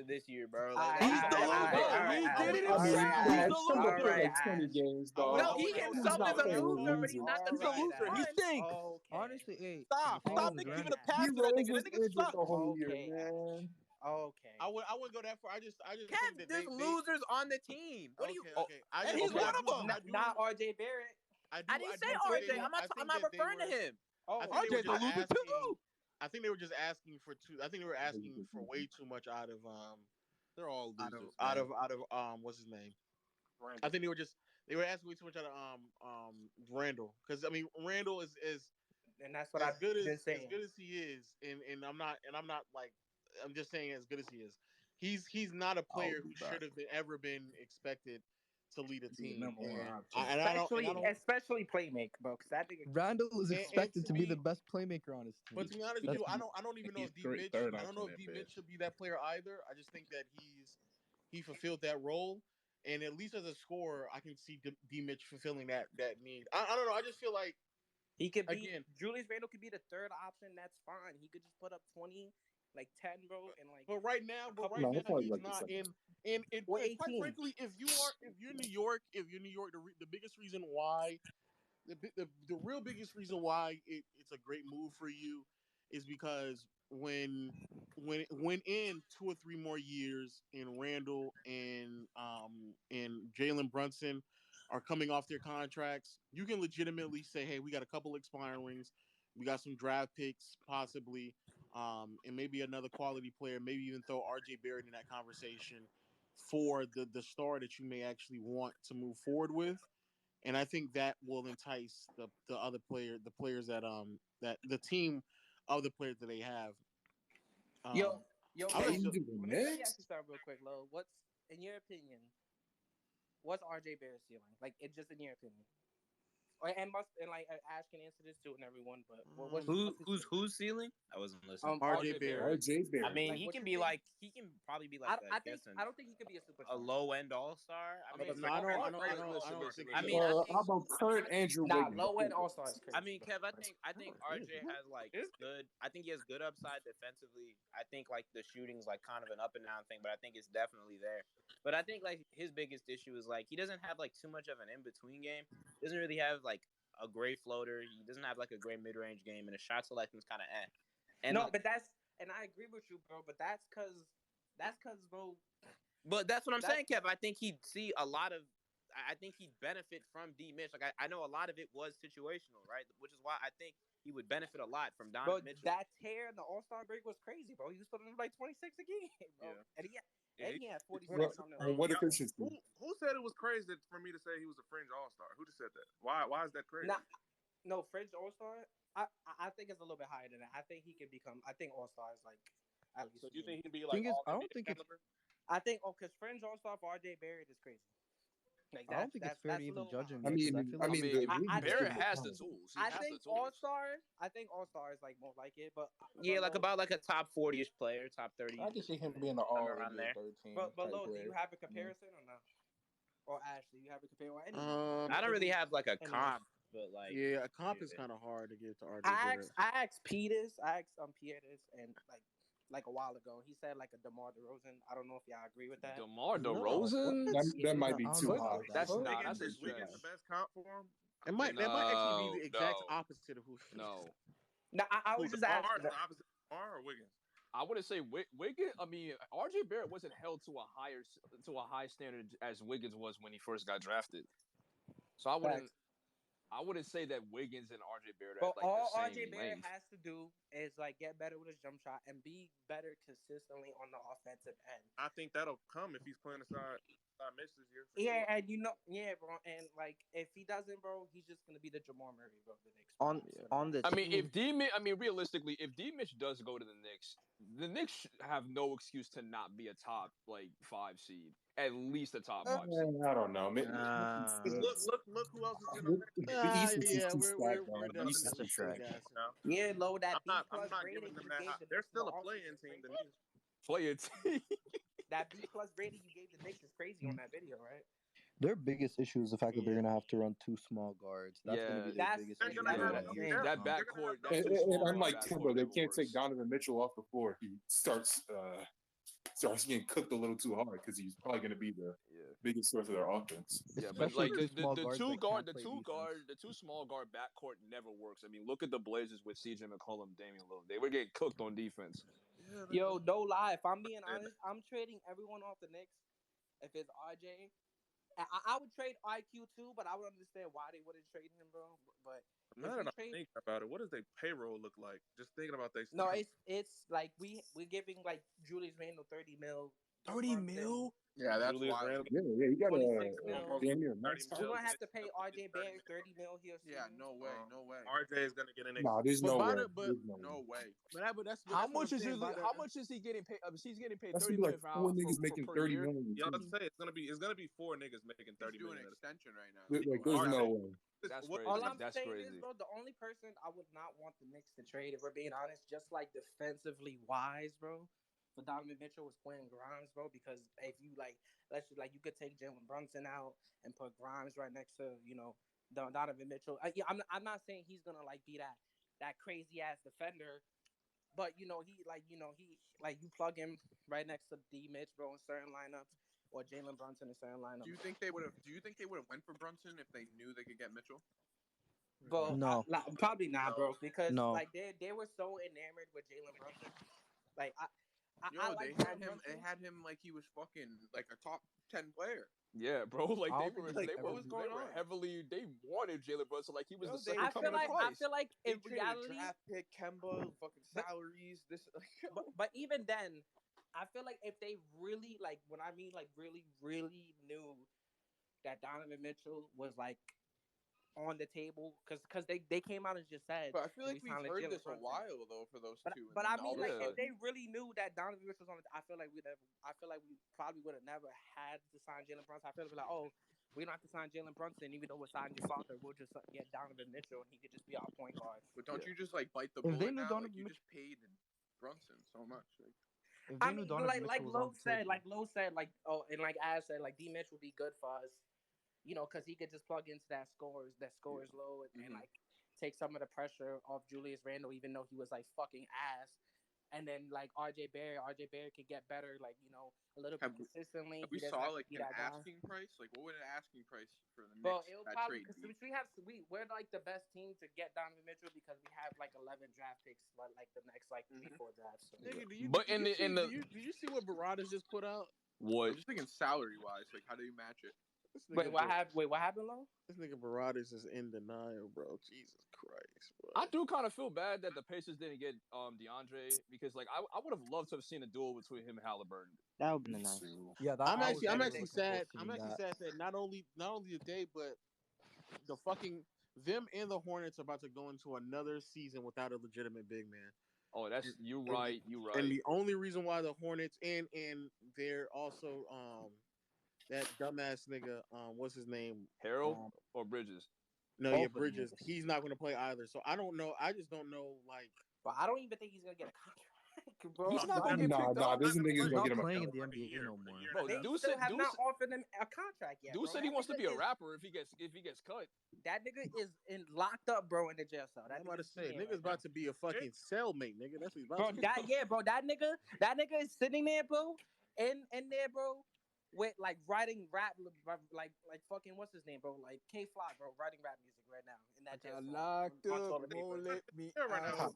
this year, bro. Like, He's the loser. He did it himself. He's the Some loser. played like 20 games, dog. no, he himself not is a playing with loser, but he's losers. not the He's a biggest loser. He one. stinks. Honestly, hey, Stop. the thing Stop is with giving Randall- a pass to that Rose nigga. was That nigga injured sucks. the whole year, Okay. man. Okay. I wouldn't go that far. I just think Kev, that there's losers on the team. What do you? Okay. I And just, he's but one I of do- them. I do- Not RJ Barrett. I I didn't say do think RJ. they- I'm I not. think I'm not that they referring to were- him. Oh, I think they were RJ's a just loser asking. too. I think they were just asking for too. I think they were asking for way too much out of They're all losers. out man. of what's his name? I think they were asking way too much out of Randall because I mean Randall is and that's what as I've good been as saying. good as he is, and I'm not like I'm just saying as good as he is. He's not a player who should have ever been expected to lead a team. number one And option. I don't. Especially playmaker, bro. Because that nigga. Randall is And expected to be the me- best playmaker on his team. But to be honest with you, I don't even know if D Mitch. I don't know if D Mitch should be that player either. I just think that he fulfilled that role, and at least as a scorer, I can see D Mitch fulfilling that need. I don't know. I just feel like He could be Again. Julius Randle could be the third option. That's fine. He could just put up 20, like 10, bro, and like. But right now, No, he'll probably he's like the not second. in. And Or quite 18. frankly, if you're New York, the biggest reason why, the real biggest reason why it's a great move for you, is because when in 2 or 3 more years, and Randall and Jalen Brunson are coming off their contracts, you can legitimately say, hey, we got a couple expirings, we got some draft picks possibly. and maybe another quality player. Maybe even throw R.J. Barrett in that conversation for the star that you may actually want to move forward with. And I think that will entice the other the players that the team of the players that they have. Yo, I'll let you, let me ask you something real quick, Lo. What's in your opinion? What's RJ Barrett's ceiling? Like, it just in your opinion. And like Ash can answer this too, and everyone. But who's ceiling? I wasn't listening. RJ Barrett. RJ Barrett. I mean, Like, he what can you be think? like he can probably be like I don't think he could be a superstar. a low end all star. I mean, No, I don't think. I mean, how about Kurt Andrew Nah, Wiggins? low end all star is crazy. I mean, Kev, I think RJ has like good. I think he has good upside defensively. I think like the shooting's like kind of an up and down thing, but I think it's definitely there. But I think like his biggest issue is like he doesn't have like too much of an in between game. He doesn't really have like a great floater. He doesn't have like a great mid range game, and his shot selection's kind of eh. And no, like, but I agree with you, bro. But that's cause, bro. But that's what I'm saying, Kev. I think he'd see a lot of. I think he'd benefit from D. Mitch. Like I know a lot of it was situational, right? Which is why I think he would benefit a lot from Donovan Mitchell. That tear in the All Star break was crazy, bro. He was putting in like 26 a game, bro. Yeah. And he had 46 on the. What efficiency? Who said it was crazy for me to say he was a fringe all-star? Who just said that? Why is that crazy? No, fringe All Star. I think it's a little bit higher than that. I think he can become. I think All Star is like at least. So do you think he can be like? I don't think it's. I think because fringe All Star for RJ Barrett is crazy. Like I don't think it's fair to even judge him. I mean, Barrett has the tools. I think All Star. I think All Star is like more like it, but yeah, like about like a top 40ish player, top 30. I can see him being an all around there. 13. But Lo, do you have a comparison or no? Or Ashley, you have a comparison? I don't really have like a comp, but like yeah, a comp is kind of hard to get to RJ Barrett. I asked Peters, and like a while ago, he said like a DeMar DeRozan. I don't know if y'all agree with that. DeMar DeRozan? That might be too high. That's Is Wiggins the best comp for him? That might actually be the exact opposite of who. No. No, I was just asking. The opposite of DeMar or Wiggins? I wouldn't say Wiggins. I mean, RJ Barrett wasn't held to a high standard as Wiggins was when he first got drafted. So I wouldn't say that Wiggins and RJ Barrett are But like all the RJ same Barrett length. has to do is like get better with his jump shot and be better consistently on the offensive end. I think that'll come if he's playing aside Mitch this year. Yeah, and bro, and like if he doesn't, bro, he's just gonna be the Jamal Murray of the Knicks. On the I mean, team, realistically, if D Mitch does go to the Knicks have no excuse to not be a top like 5 seed, at least a top 5 seed. I don't know. Look who else is in the We're definitely Yeah, Lo, that I'm B+ not rating giving them you that. gave the They're Knicks still in a the play-in offseason team is to me. Play it. That B+ rating you gave the Knicks is crazy on that video, right? their biggest issue is the fact that they're gonna have to run 2 small guards. That's gonna be their That's- biggest they're issue. gonna have- that year. That backcourt. And unlike Timber, they can't take Donovan Mitchell off the floor if he starts getting cooked a little too hard because he's probably going to be the biggest source of their offense. Yeah, but Especially like two small guards that can't play the two small guard backcourt never works. I mean, look at the Blazers with CJ McCollum, Damian Lillard. They were getting cooked on defense. Yo, no lie. If I'm being honest, I'm trading everyone off the Knicks. If it's RJ, I would trade IQ too, but I would understand why they wouldn't trade him, bro. But Now that I'm thinking about it, what does their payroll look like? Just thinking about they. No, it's like we're giving like Julius Randle 30 mil. 30 mil? Yeah, that's wild. Yeah, you got 26 mil. damn near Thirty We're mil. gonna have to pay RJ Barrett 30 mil here soon. Yeah, no way. RJ is gonna get an. No, there's no way. No way. But that's How what much I'm saying, how much is he getting paid? He's getting paid That's 30 gonna be million like for 4 niggas making per 30 year. million. Yeah, let's say it's gonna be 4 niggas making 30 He's doing million. an extension right now. Like, there's no way. That's crazy. All I'm That's saying crazy. is, bro, the only person I would not want the Knicks to trade, if we're being honest, just like defensively wise, bro, for Donovan Mitchell was Quentin Grimes, bro. Because if you you could take Jalen Brunson out and put Grimes right next to Donovan Mitchell. I'm not saying he's gonna like be that crazy ass defender, but you plug him right next to D Mitch, bro, in certain lineups, or Jalen Brunson in certain lineups. Do you think they would have went for Brunson if they knew they could get Mitchell? But No. probably not, bro, because No. like they were so enamored with Jalen Brunson. Like Yo, like they Jalen Brunson. had him like he was fucking like a top 10 player. Yeah, bro. Like I they don't think were, he's they ever were, What's going they were on? heavily. They wanted Jalen Brunson like he was Yo, the they- second I coming feel of like Christ. in They traded reality, draft pick Kemba, fucking But- salaries. This, but even then, I feel like if they really like, when I mean like really knew that Donovan Mitchell was like on the table, because they came out and just said. but I feel like we we've signed heard Jalen this a Brunson. while though for those But, two. and but then I all mean, of a like, if Yeah. they really knew that Donovan Mitchell was on, I feel like we probably would have never had to sign Jalen Brunson. I feel like, oh, we don't have to sign Jalen Brunson, even though we're signing your father. We'll just get Donovan Mitchell, and he could just be our point guard. But don't you just like bite the If they bullet knew now? Donovan Like you Mitchell- just paid Brunson so much. Like, If I they knew mean, Donovan like Mitchell was on Lowe said, like, oh, and like Ash said, like D Mitch would be good for us, you know, because he could just plug into that scores low and like take some of the pressure off Julius Randle, even though he was like fucking ass. And then like RJ Barrett could get better, like, you know, a little bit consistently. we He doesn't saw have to like be an that guy. asking price. Like what would an asking price for the Well, Knicks? it'll that probably trade because be? we're like the best team to get Donovan Mitchell because we have like 11 draft picks, like the next like 3-4 drafts. So. Nigga, But in the did you see what Baradas just put out? what? I'm just thinking salary wise. Like how do you match it? This nigga Wait, what happened, Lo? This nigga Baradas is in denial, bro. Jesus Christ, bro. I do kind of feel bad that the Pacers didn't get DeAndre because like I would have loved to have seen a duel between him and Halliburton. That would be nice. Yeah, I'm I was actually looking sad. forward to I'm seeing actually that. sad that not only did they, but the fucking them and the Hornets are about to go into another season without a legitimate big man. Oh, that's you right. And the only reason why the Hornets and they're also that dumbass nigga what's his name, Harold or Bridges. No, Both yeah, of them Bridges. niggas. He's not going to play either. So I don't know. I just don't know. Like, But I don't even think he's gonna get a contract, bro. He's not gonna get picked up. This nigga's He's gonna not get him playing in a the NBA no more. Bro, They Dude still said- have Dude not said- offered him a contract yet. Dude bro. said he That wants to nigga be a is- rapper if he gets cut. That nigga is locked up, bro, in the jail cell. I'm That about to nigga's say, in nigga's right about to be a fucking cellmate, nigga. That's what he's bro. about to be. Bro, that nigga is sitting there, bro, in there, bro, with like writing rap, like fucking what's his name, bro, like K Fly, bro, writing rap music right now in that jail cell. On toilet paper. me right now.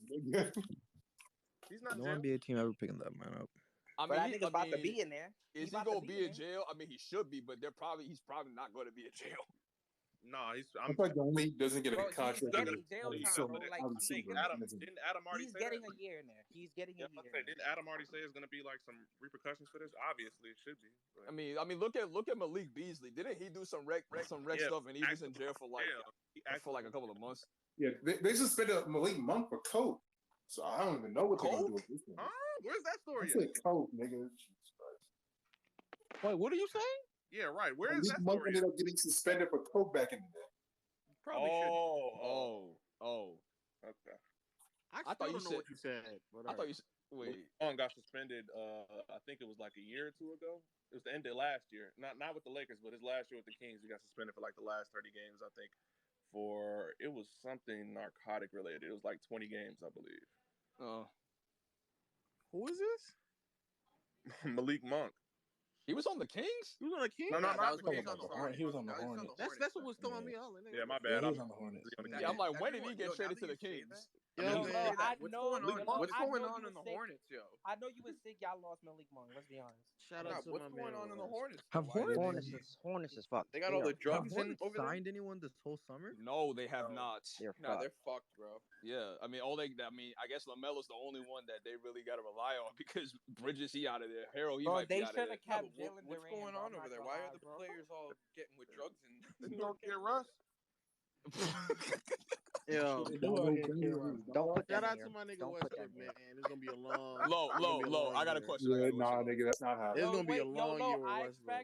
He's not in No jail. NBA team ever picking that man up. I But that mean, nigga's about to be in there. is he about to gonna be in there. jail? I mean, he should be, but he's probably not going to be in jail. No, I feel like the only he doesn't get a Bro, he's contract. getting jail is time, so bro. Like, obviously, Didn't Adam already he's say getting that? a year in there. He's getting a Yeah, year. didn't Adam already say it's gonna be like some repercussions for this? Obviously, it should be. But- I mean, look at Malik Beasley. Didn't he do some wreck Yeah, stuff and he was in actually, jail for like he a couple of months? Yeah, they suspended Malik Monk for coke. So I don't even know what they're gonna do with this one. Huh? Where's that I story? said At? coke, nigga. Jesus Christ. Wait, what are you saying? Yeah, right. Where is Malik that Monk story? ended At? up getting suspended for coke back in the day. Probably should. Oh. Okay. I thought still you don't know said- what you said. But I thought you wait. One got suspended. I think it was like a year or two ago. It was the end of last year. Not with the Lakers, but his last year with the Kings. He got suspended for like the last 30 games. I think it was something narcotic related. It was like 20 games, I believe. Who is this? Malik Monk. He was on the Kings? He was on a King. No, that not was the when he Kings. was on the Hornets. He was on the Now he's Hornets. That's what was throwing me off. Yeah, my Yeah, bad. he was on the Hornets. Yeah, I'm like, when did he Yo, get now traded that to the you say Kings? that- Yo, now that you man. say that, I what's know- going on? Yo, What's I going know on you in the was sick. Hornets, yo? I know you was sick. Y'all lost Malik Monk. Let's be honest. Shout Nah, out to what's my going man. on in the Hornets? Have Why they- Hornets is fucked. They got all the Have drugs in Hornets over there. signed anyone this whole summer? No, they have not. Nah, they're fucked, bro. Yeah, I mean, I guess LaMelo's the only one that they really got to rely on because Bridges, he out of there. Harold, he Bro, might be they out of should there. have kept Yeah, Jalen what's Durant. going bro. on I'm over not there? gonna Why lie, are the bro. players all getting with drugs and? You don't get Russ. Yo, Don't put that shout in out here. to my nigga Don't put that Westbrook, in here. man. It's gonna be a long. Low. I got a year. question. Yeah, nah, nigga, that's not happening. It's gonna be a long year with I Westbrook.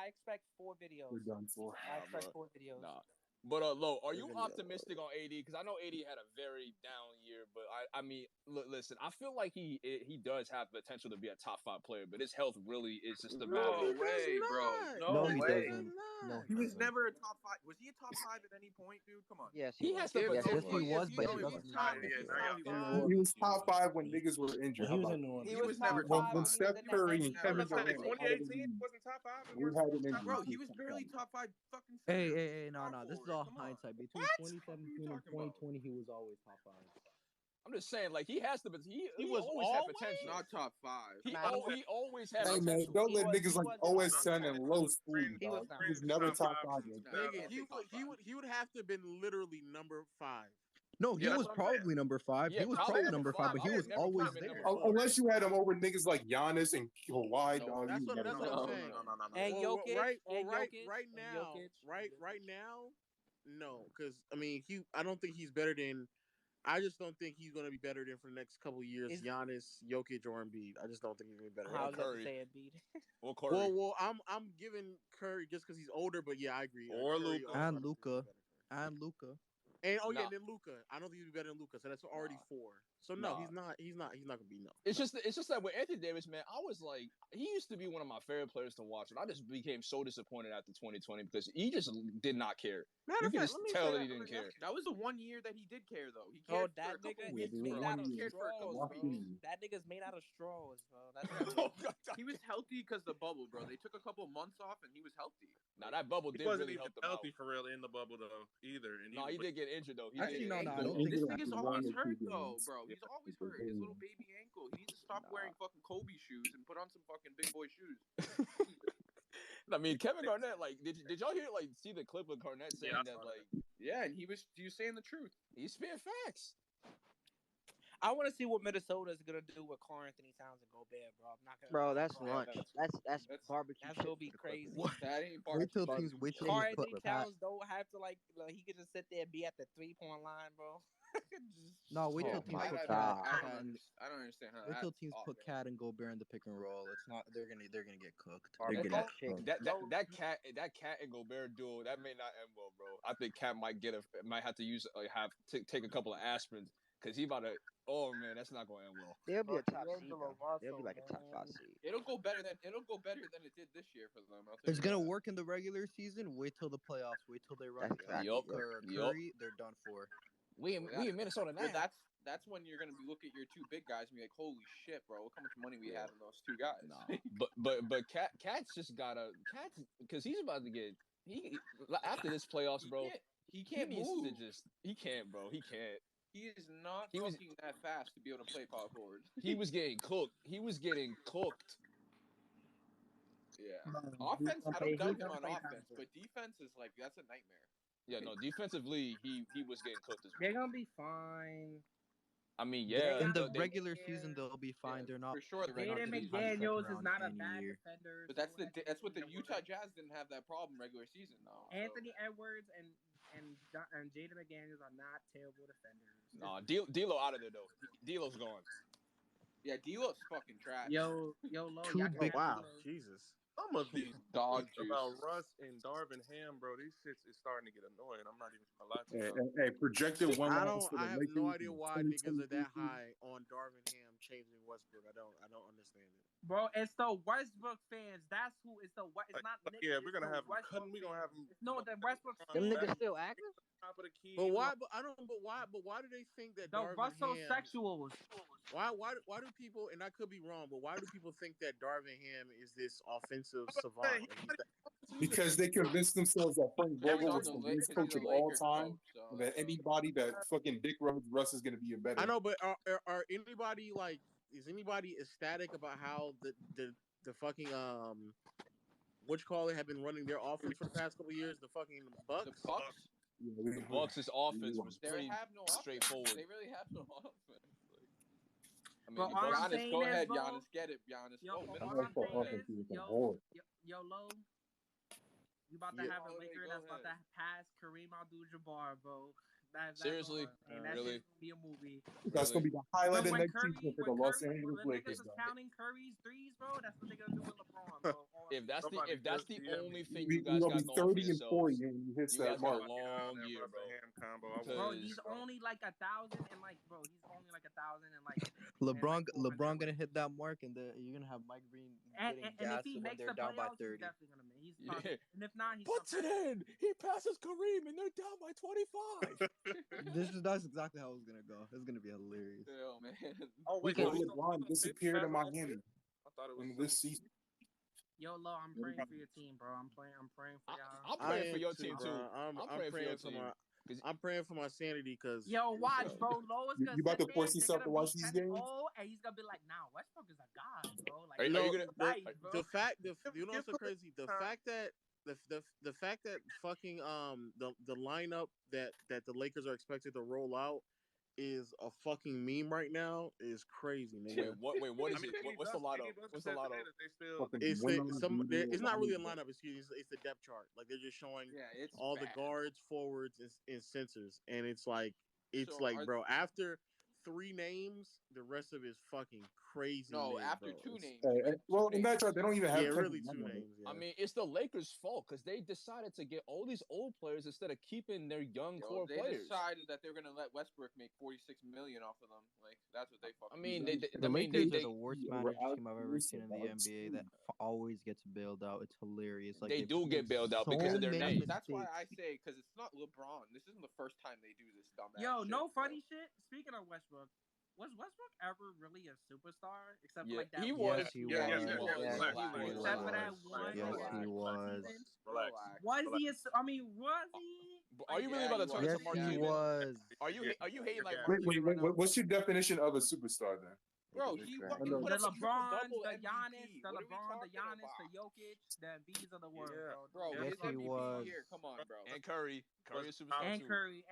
expect 4 videos. We're done for. I expect bro. 4 videos. Nah. But Lo, are It's you gonna be a optimistic on AD? Because I know AD had a very down year, but I mean, listen, I feel like he does have potential to be a top 5 player, but his health really is just a No matter. way, bro. No, he way. doesn't. No, He was never a top 5. Was he a top 5 at any point, dude? Come on. Yes, He was. has the Yes, potential. he was, but he he's wasn't. top- this yeah, year. now y'all- He was top 5 when niggas were injured. He was How in about New Orleans. He was top never when, five when when he Steph was in the Curry NBA. and Kevin I'm saying Durant were out of the 2018 league, wasn't top 5. we had an injury. Bro, he was barely top 5 fucking. Hey, center. hey, hey, no. Power This is forward, all come on. hindsight. Between What? 2017 What and are you talking about? 2020, he was always top 5. I'm just saying, like he has the he was always had always potential. Not top 5. He, Nah, he Not always top 5. he always had Hey man, potential. don't let niggas like wasn't OS top 10 five. and Low fool you, He was dog. not. He was never top 5. Nigga, Can't say top five. he would have to been literally number 5. No, he Yeah, was that's what I'm probably number 5. Yeah, he was probably probably number number 5, five. but I he would was never put always him in there. number 4. Unless you had him over niggas like Giannis and Kawhi, No, dog. That's you what never I'm No, saying. no, no. And Well, Jokic, right now, no, because I mean, I don't think he's better than. I just don't think he's going to be better than for the next couple of years. Giannis, Jokic, or Embiid. I just don't think he's going to be better. I was about to Curry. say Embiid. Or Curry. Well, I'm giving Curry just because he's older, but yeah, I agree. Or Curry Luka. also, I And don't think he's Luka. better than Curry. And Luka. And Nah. and then Luka. I don't think he'd be better than Luka, so that's already 4. So no, Nah. he's not gonna be no. It's just that with Anthony Davis, man, I was like, he used to be one of my favorite players to watch, and I just became so disappointed after 2020 because he just did not care. Matter You of can fact, just let me tell say that he didn't care. That was the 1 year that he did care, though. He Oh, cared for that a couple nigga weeks, is made bro. out of He cared for a straws, couple bro. weeks. That nigga's made out of straws, bro. That's Oh, God. He was healthy because the bubble, bro. They took a couple months off, and he was healthy. Now that bubble He did wasn't really even help him healthy out. for real in the bubble though either. And No, he did get injured though. He Actually, did. no, I But don't think This so. nigga's after always 1 or 2 hurt, though, games. bro. He's always hurt. His little baby ankle. He needs to stop wearing fucking Kobe shoes and put on some fucking big boy shoes. I mean, Kevin Garnett, like, did y'all hear see the clip of Garnett saying Yeah, I that saw like Yeah, and he was saying the truth. he's spitting facts? I want to see what Minnesota's gonna do with Karl Anthony Towns and Gobert, bro. I'm not gonna. Bro, lie, that's bro. lunch. That's barbecue. That's gonna chips be for the Clippers. crazy. What? That ain't Wait till barbecue. wait till Karl he put Anthony Pat. Towns don't have to like he could just sit there and be at the 3-point line, bro. No, wait till Oh teams my put God. I don't understand how. Wait till that's teams off, put man. Cat and Gobert in the pick and roll. It's not. They're gonna get cooked. They're They're gonna getting get cooked. That cat and Gobert duel that may not end well, bro. I think Cat might have to use take a couple of aspirins because he about to. Oh man, that's not going to end well. They'll be a top seed. D'Angelo Though. They'll be Russell, like a top 5 man. seed. It'll go better than it did this year for them. I'll tell It's you gonna that. work in the regular season. Wait till the playoffs. Wait till they run That's exactly Luka it. or Yup. Curry. They're done for. We in Minnesota now. Well, that's when you're gonna look at your two big guys and be like, holy shit, bro, look how much money we have in those two guys. Nah, but Cat's just gotta because he's about to get after this playoffs, bro. He can't needs move. He can't, bro. He can't. He is not He was- fucking that fast to be able to play power forward. He was getting cooked. Yeah. Man, Offense, I he's don't doubt him gonna on play offense, Towns. but defense is like that's a nightmare. Yeah, no. Defensively, he was getting cooked as They're well. gonna be fine. I mean, yeah. In the they- regular season, they'll be fine. Yeah, They're not. for sure. The Jaden regular season. McDaniels is round not a any bad year. defender. But that's so that's what the Anthony Utah Edwards- Jazz didn't have that problem regular season though. so- Anthony Edwards and Jaden McDaniels are not terrible defenders. Nah, D'Lo out of there though. D'Lo's gone. Yeah, D'Lo's fucking trash. Yo, Low, Two y'all big- can have Wow, D'Lo. Jesus. Some of these Dog tweets juice. about Russ and Darvin Ham, bro, these shits is starting to get annoying. I'm not even gonna lie to you. Hey, projected one I loss for the have Lakers no in idea the why niggas are 2023 that season. high on Darvin Ham changing Westbrook. I don't understand it. Bro, it's the Westbrook fans. That's who. It's the it's not. Knicks, Yeah, it's we're gonna the have him Westbrook cutting. We're gonna have him. fans. No, the Westbrook Them fans. niggas still active? Top of the key. But why? But I don't. But why? But why do they think that The Darvin Russell Ham? sexuals. Why do people? And I could be wrong, but why do people think that Darvin Ham is this offensive savant? Because they convinced themselves that Frank Yeah, he's Vogel on was the the Lakers, best coach he's a of all Lakers time, coach, so and that anybody that fucking Dick Russ is going to be a better. I know, but are anybody like? Is anybody ecstatic about how the fucking what you call it have been running their offense for the past couple of years? The fucking Bucks. the Bucks, The Bucks' offense was they pretty have no offense. straightforward. They really have no offense. I mean, Bro, the all I'm Bucks- Giannis, saying go is, ahead, bro, Giannis, get it, Giannis. Yo, Go, all man. I'm That's the saying offense is, is yo, horrible. Low, you about to Yeah. have a Go ahead, Laker go that's about to ahead. pass Kareem Abdul-Jabbar, bro. That's Seriously? hard. And that Really? shit's gonna be a movie. That's going to be the highlight of next season for the Los when Angeles the niggas Lakers. is dog. counting Curry's threes, bro, that's what they're gonna do with LeBron, bro. If that's Somebody the just DM only me. thing We- you guys We're got going to be going for 30 and yourselves, 40 and you hit you that guys got mark. a long That year, Russ bro. and Ham combo. I Because- Bro, want he's only like 1,000 and like, bro, he's only like 1,000 and like. LeBron gonna hit that mark, and you're gonna have Mike Green getting And if gassed he when makes they're the down by playoffs, he's 30. definitely gonna make. He's Yeah. probably, and if not, he's Puts it in. He passes Kareem, and they're down by 25. That's exactly how it's gonna go. It's gonna be hilarious. Yo, man. Oh wait, Because so LeBron disappeared in Miami I thought it was in this season. Yo, Lo, I'm praying for your team, bro. I'm praying for y'all. I'm I praying for am your too, team bro. too. I'm praying for your for team. I'm praying for my sanity because Yo, watch, bro. Low is gonna You about sit to force there, yourself to watch these games? and he's gonna be like, "Nah, Westbrook is a god, bro." Like, Are you no, gonna- nice, bro. the fact you know what's so crazy? The fact that the fact that fucking the lineup that the Lakers are expected to roll out is a fucking meme right now is crazy, nigga. What is I mean, it? What's the lineup? What's the lineup? That they still Fucking It's women it's not really a lineup. Excuse me. It's the depth chart. Like they're just showing It's all bad. the guards, forwards, and centers, and it's like So bro. After 3 names, the rest of it is fucking crazy. No, names, after bro. 2 It's- names. well, in that chart, they don't even have really 2 Kevin Love. names. Yeah. I mean, it's the Lakers' fault because they decided to get all these old players instead of keeping their young core They players. decided that they're gonna let Westbrook make $46 million off of them. Like that's what they fucking. I mean, The Lakers are the worst managed team I've ever seen in the NBA that always gets bailed out. It's hilarious. Like They do made get bailed out so because of their many name. That's why I mistakes. say because it's not LeBron. This isn't the first time they do this dumbass. Yo, shit, no bro. funny shit. Speaking of Westbrook, was Westbrook ever really a superstar? Except for Yeah, like that. he one was. Yes, he Yeah, was. yeah, yeah, Yes, relax, he relax, Except for that was. one. Yes, he was. season. Relax. Was he? I mean, was he? Are you really about to turn Yes, to Mark he Cuban? was. Are you hating like Yeah. Mark Wait, Cuban right now? what's your definition of a superstar then? Bro, he I fucking know. put The up a LeBron, triple-double the MVP. Giannis, the What are we LeBron, the talking Giannis, about? the Jokic, the Embiids of the world, Yeah. bro. Bro, Yes, his he MVP was. here. Come on, bro. And Curry is a superstar And too. Curry.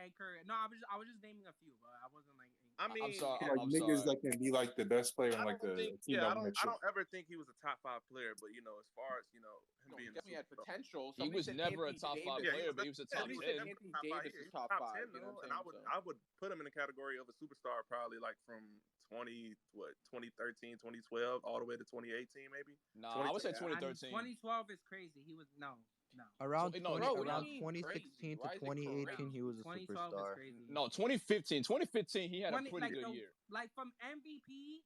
No, I was just naming a few, but I wasn't like. I mean, I'm sorry. Like I'm niggas sorry. that can be like the best player on I like don't the think, team yeah, that won a I chip. don't ever think he was a top 5 player, but as far as him No, he being definitely had superstar. potential. He Somebody was said never a Anthony top 5 Davis. player, but he was a top Somebody 10. said Anthony Davis is top 5. You know what and I'm saying? I would put him in the category of a superstar probably like from 2013, 2012 all the way to 2018 maybe. Nah, I would say 2013. 2013. 2012 is crazy. He was no. Around So, no, 20, bro, around crazy? 2016 to Why is it 2018, crazy? he was a 2012 is superstar. crazy. No, 2015. 2015, he had a 20 pretty like good the, year. like from MVP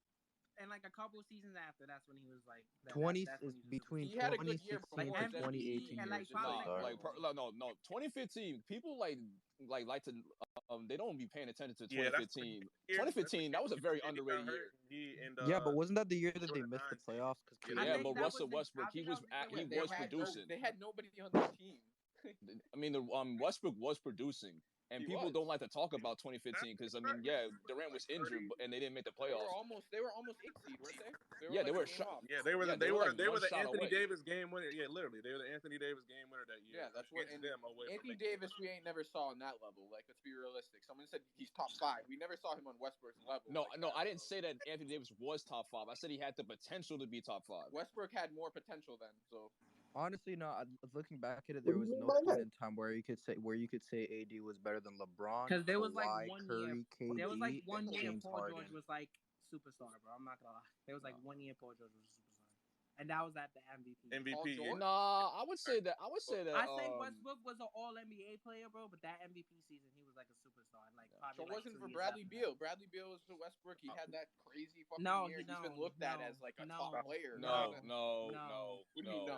and like a couple of seasons after. That's when he was like. 20 that's when is he was between He had a good year 2016 before to his 2018. and, He like, was a probably, superstar. No. 2015. People like to they don't be paying attention to Yeah, 2015. 2015, that was a very underrated year. Yeah, but wasn't that the year that they missed the playoffs? Yeah, but Russell Westbrook, he was producing. They had nobody on their team. I mean, Westbrook was producing, and He people was. don't like to talk about 2015 because Durant was injured, and they didn't make the playoffs. They were almost 8 seed, weren't they? Yeah, they were like a game shot. off. Yeah, they were Yeah, they they were were like one the shot Anthony away. Davis game winner. Yeah, literally, they were the Anthony Davis game winner that year. Yeah, that's what. Against And them away from Anthony making Davis, we ain't never saw on that level. Like, let's be realistic. Someone said he's top 5. We never saw him on Westbrook's level. No, like no, that, I didn't so. say that Anthony Davis was top 5. I said he had the potential to be top 5. Westbrook had more potential then. So Honestly, no. Looking back at it, there was no point in time where you could say AD was better than LeBron, because there was like Kawhi, 1 Curry, year. KD, There was like 1 and year James Paul Harden. George was like superstar, bro. I'm not gonna lie. There was like 1 year Paul George was a superstar, and that was at the MVP. MVP. Yeah. Nah, I would say that. I say Westbrook was an All NBA player, bro. But that MVP season, he was like a superstar. Like probably. So it like wasn't 2 for years Bradley after Beal. Bradley Beal was for Westbrook. He had that crazy fucking year. He's been looked at as like a top player. No. What do you mean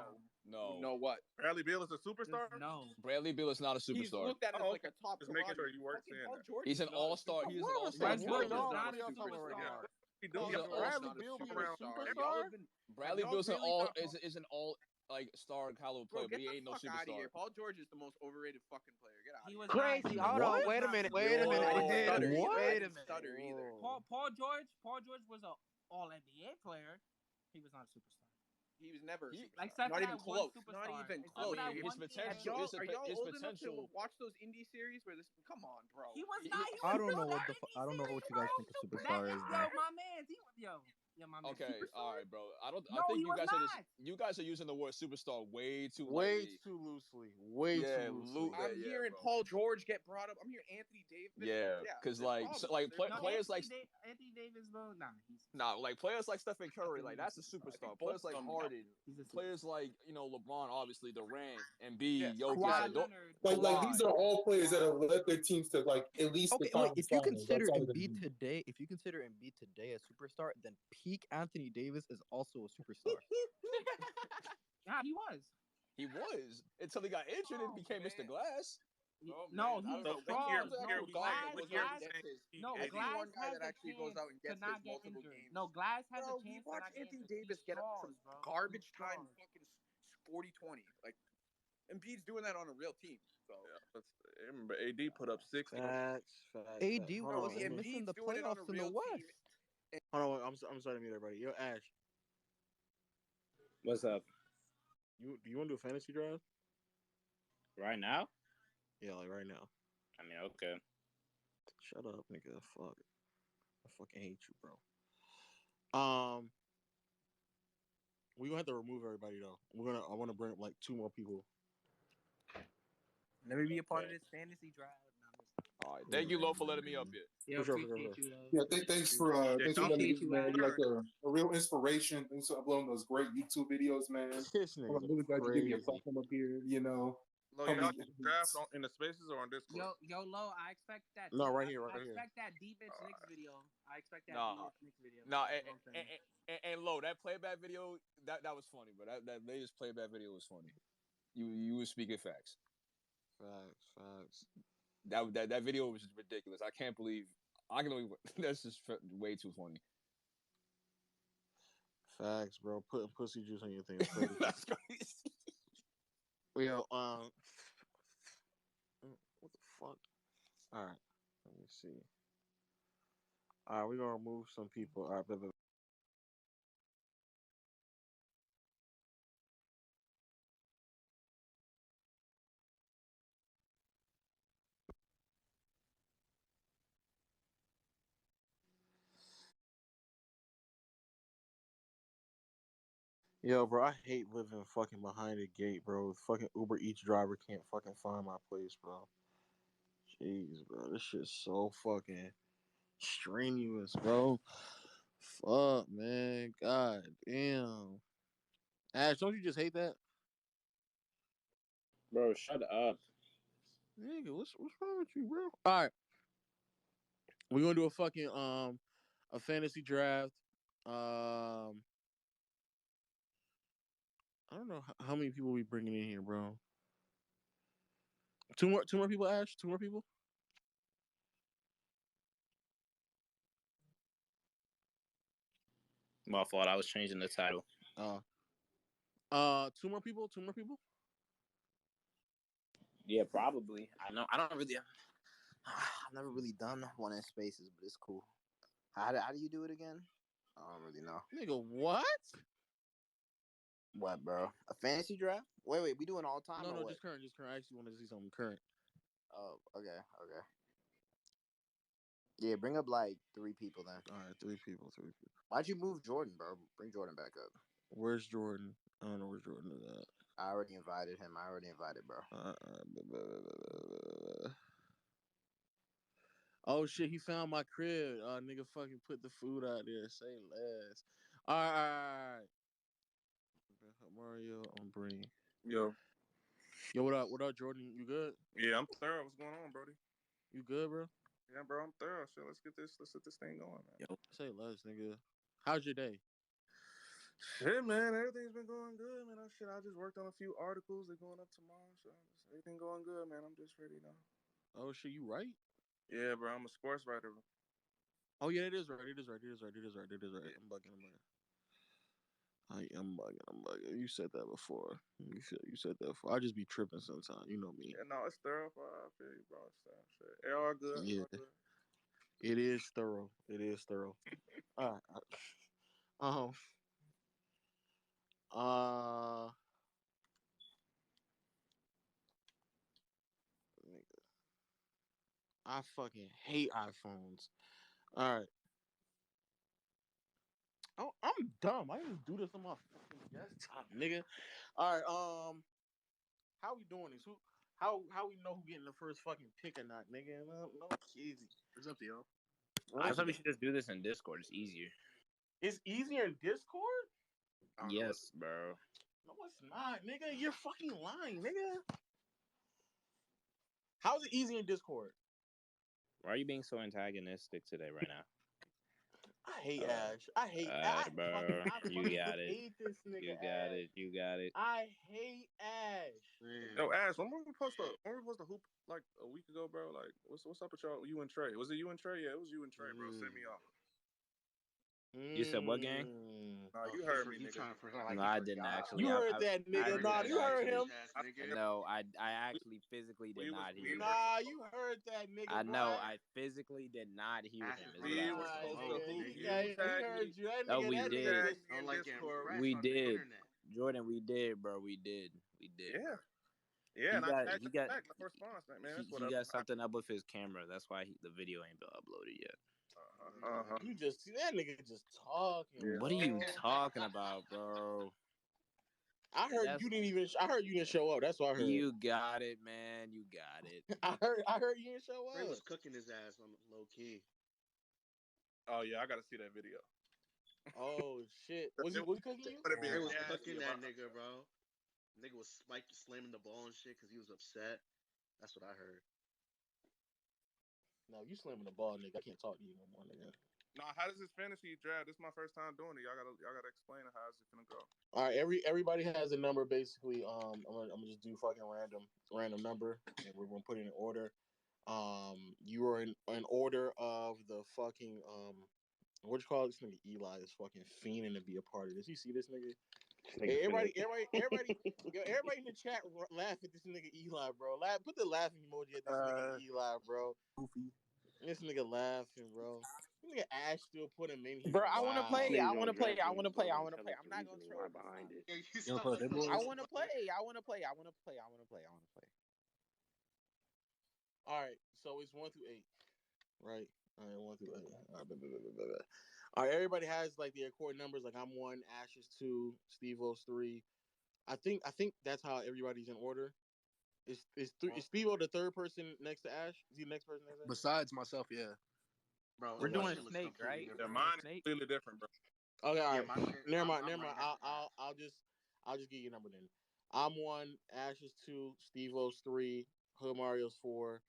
No. No what? Bradley Beal is a superstar. No. Bradley Beal is not a He's superstar. looked at as like a top. Just making sure you weren't saying Paul that. George He's an is not a all-star. superstar. He's an Westbrook all-star. is Westbrook not is a not a superstar. He don't He's get an the all-star. Bradley Beal being a Y'all superstar. have been- Bradley y'all Beal's an really all thought is an all like star caliber Bro, player, but get he the ain't no fuck out of superstar. here. Paul George is the most overrated fucking player. Get out of He here. was Crazy. not. Hold What? on. Wait a minute. Yo. I didn't stutter either. What? I didn't stutter either. Paul George was an All NBA player. He was not a superstar. He was never a He- superstar. Like, except not for even that one close. superstar. Not even Except close. for that his one potential season. is Are y'all his old enough potential. to watch those indie series where this? Come on, bro. He was He- not. He was I don't know still what that I don't know what you guys think a superstar is. Yo, Bro. my man. Yo, my man. Okay, Superstar? all right, bro. I No, think he you was guys not. you guys are using the word superstar way too Way lightly. too loosely. Way Yeah, too loosely. I'm yeah, hearing bro. Paul George get brought up. I'm hearing Anthony Davis. Yeah, because like players like Anthony Davis, bro. Nah, like players like Stephen Curry, like that's a superstar. Players like Harden, players like LeBron, obviously Durant, Embiid, Jokic, Kawhi don't- Leonard. Like these are all players that have led their teams to like at least Okay, the wait. conference If you finals consider outside of the Embiid Heat. today, a superstar, then peak Anthony Davis is also a superstar. Yeah, he was. He was until he got injured and became Mr. Glass. No, he So was what year strong. we No, Glass saying No, AD? Glass one guy has that a actually goes chance out and to gets not his get multiple injured. games. No, Glass has Bro, a chance you to watch not get Anthony injured. Davis He get up straws, from bro. garbage He time straws. fucking 40-20. Like Embiid's doing that on a real team. So remember AD put up 60. Facts. AD Hold wasn't missing the doing it on a playoffs in the real team. West. Hold on, I'm sorry to mute everybody. Yo, Ash, What's up? do you want to do a fantasy draft? Right now? Yeah, like right now. I mean, okay. Shut up, nigga. Fuck. I fucking hate you, bro. We gonna have to remove everybody though. I want to bring up like 2 more people. Let me be a part of this fantasy draft. All right, thank you, Lo, for letting me up here. Yeah, appreciate you, Lo. Yeah, thanks for letting me, man. You're like a real inspiration. Thanks for uploading those great YouTube videos, man. This I'm nigga's really glad you gave me a crazy. platform up here. You know, Lo, y'all draft in the spaces or on Discord? Yo, Lo, I expect that. No, right here, I right here. expect that defense Knicks video. I expect that Nah. defense Knicks video. No, That's what I'm saying. and Lo, that playback video that was funny, but that latest playback video was funny. You were speaking facts. Facts. That video was just ridiculous. I can only that's just way too funny. Facts, bro. Putting pussy juice on your thing is crazy. That's crazy. Yo, what the fuck? All right, let me see. All right, we're gonna remove some people. All right, blah, blah. Yo, bro, I hate living fucking behind a gate, bro. Fucking Uber Eats driver can't fucking find my place, bro. Jeez, bro, this shit's so fucking strenuous, bro. Fuck, man. God damn. Ash, don't you just hate that? Bro, shut up. Nigga, what's wrong with you, bro? All right. We're gonna do a fucking a fantasy draft. I don't know how many people we bringing in here, bro. Two more people, Ash. 2 more people. My fault. I was changing the title. 2 more people. 2 more people. Yeah, probably. I don't really. I've never really done one in spaces, but it's cool. How do you do it again? I don't really know. Nigga, what? What, bro? A fantasy draft? Wait, we doing all time? No, or what? just current. I actually wanted to see something current. Oh, okay. Yeah, bring up like 3 people then. All right, 3 people. Why'd you move Jordan, bro? Bring Jordan back up. Where's Jordan? I don't know where Jordan is at. I already invited him. Bro. Oh shit, he found my crib. Nigga fucking put the food out there. Say less. All right. Mario on Bree. Yo, what up? What up, Jordan? You good? Yeah, I'm thorough. What's going on, Brody? You good, bro? Yeah, bro, I'm thorough. Shit, let's get this thing going, man. Yo, say less, nigga. How's your day? Shit, man, everything's been going good, man. I just worked on a few articles. They're going up tomorrow, so everything going good, man. I'm just ready now. Oh shit, you right? Yeah, bro, I'm a sports writer. Oh yeah, it is right. I'm bugging. I'm bugging. You said that before. You said that before. I just be tripping sometimes. You know me. Yeah, no, it's thorough. I feel you, bro. Shit. It all good. Yeah. All good. It is thorough. All right. Nigga. I fucking hate iPhones. All right. Oh, I'm dumb. I didn't do this on my fucking desktop, nigga. All right. How we doing this? How we know who getting the first fucking pick or not, nigga? No easy. It's up to y'all. I thought we should just do this in Discord. It's easier. It's easier in Discord? Yes, bro. No, it's not, nigga. You're fucking lying, nigga. How's it easy in Discord? Why are you being so antagonistic today, right now? I hate Ash. I hate Ash. Bro. You got it. Hate this nigga. You got it. I hate Ash. Yo, Ash, when we post the hoop like a week ago, bro? Like, what's up with y'all? You and Trey? Was it you and Trey? Yeah, it was you and Trey, bro. Send me off. You said what gang? No, you heard me, nigga. No, I didn't actually. You heard that nigga. Nah, you heard him. No, I actually physically did not hear him. Nah, you heard that nigga. I know. I physically did not hear him. We was supposed to hoop. He heard you. That No, nigga, we that did. nigga Don't like getting pressed We on the did. internet. Jordan, we did, bro. We did. Yeah. Yeah, and I tagged him back like a response. Man, that's what he got something up with his camera. That's why the video ain't been uploaded yet. You just see that nigga just talking. What are you talking about, bro? I heard you didn't even. I heard you didn't show up. That's what I heard. You got it, man. You got it. I heard you didn't show up. Ray was cooking his ass on low key. Oh yeah, I gotta see that video. Oh shit! Was he cooking you? Ray was cooking that nigga, bro. Nigga was slamming the ball and shit because he was upset. That's what I heard. No, you slamming the ball, nigga. I can't talk to you no more, nigga. Nah, how does this fantasy draft? This is my first time doing it. Y'all gotta explain how is it gonna go. All right, everybody has a number basically. I'm gonna just do fucking random number, and we're gonna put it in order. You are in order of the fucking what you call this nigga Eli is fucking fiending to be a part of this. You see this nigga? Hey, everybody in the chat laugh at this nigga Eli, bro. Put the laughing emoji at this nigga Eli, bro. Goofy. This nigga laughing, bro. This nigga Ash still put him in here. Bro, I want to play. I want to play. I I'm not gonna troll behind it. I want to play. All right, so it's 1 through 8, right? All right, 1 through 8. All right, everybody has like the accord numbers. Like I'm 1, Ash is 2, Steve-O's 3. I think that's how everybody's in order. Is Steve-O the third person next to Ash? Is he the next person next to Ash? Besides myself, yeah. Bro, We're doing Snake, right? Yeah, mine is completely different, bro. Okay, all right. Never mind. right I'll just get your number then. I'm 1, Ash is 2, Steve-O's 3, Hood Mario's 4,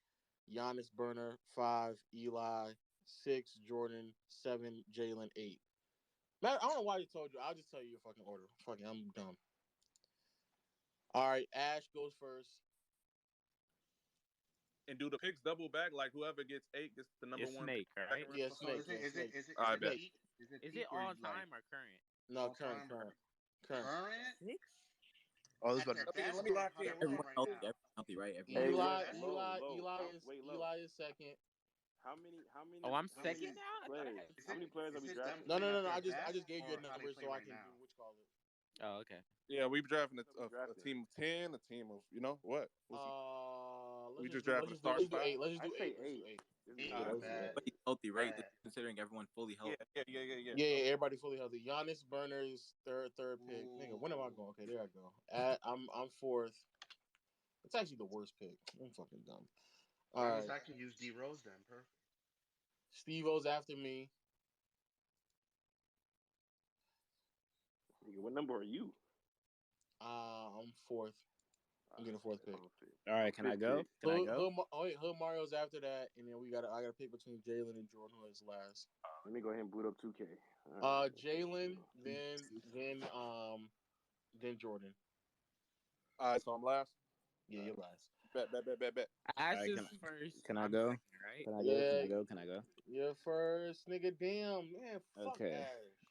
Giannis Burner 5, Eli 6, Jordan 7, Jalen 8. Man, I don't know why you told you. I'll just tell you your fucking order. Fucking, I'm dumb. All right, Ash goes first. And do the picks double back? Like whoever gets 8 gets the number It's 1. Snake, right? Yeah, So Snake. is it I bet. Is it all time or current? No, all current. time? Current. Six? Oh, this is Let me lock in. everyone healthy, right? Everyone. Eli is second. How many? Oh, I'm second now. How many players are we drafting? No. I just gave you a number so I can do which call it. Oh, okay. Yeah, we've drafting a team of 10, a team of what? We just drafted a starting five. Let's just do 8. Everybody's healthy, right? Considering everyone fully healthy. Yeah, everybody fully healthy. Giannis Burner is third pick. Nigga, when am I going? Okay, there I go. I'm fourth. It's actually the worst pick. I'm fucking dumb. All right. I can use D Rose then. Perfect. Steve-O's after me. What number are you? I'm fourth. I'm getting a fourth pick. All right, can I go? Hood Mario's after that, and then I gotta pick between Jalen and Jordan, who is last. Let me go ahead and boot up 2K. Jalen, then Jordan. All right, so I'm last. Yeah, you're last. Bet. Ash Right, is first. Can I go? Right? Can I go? You're first, nigga. Damn, man. Fuck Okay. Ash.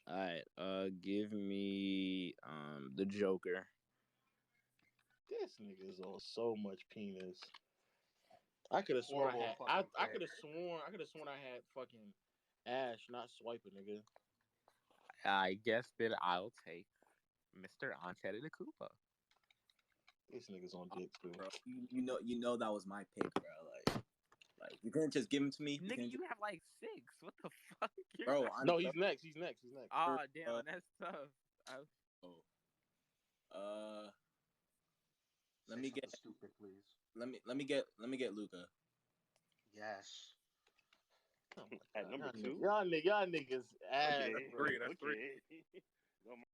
All right. Give me the Joker. This nigga is on so much penis. I could have sworn I could have sworn I had fucking Ash, not swiping, nigga. I guess that I'll take Mr. Antetokounmpo. This nigga's on dick too. Bro, you know that was my pick, bro. Like you couldn't just give him to me. Nigga, you have like 6. What the fuck? Bro, no, he's next. He's next. Oh, damn, that's tough. Let me get stupid, please. Let me get Luka. Yes. At number 2? Y'all niggas ass. That's 3.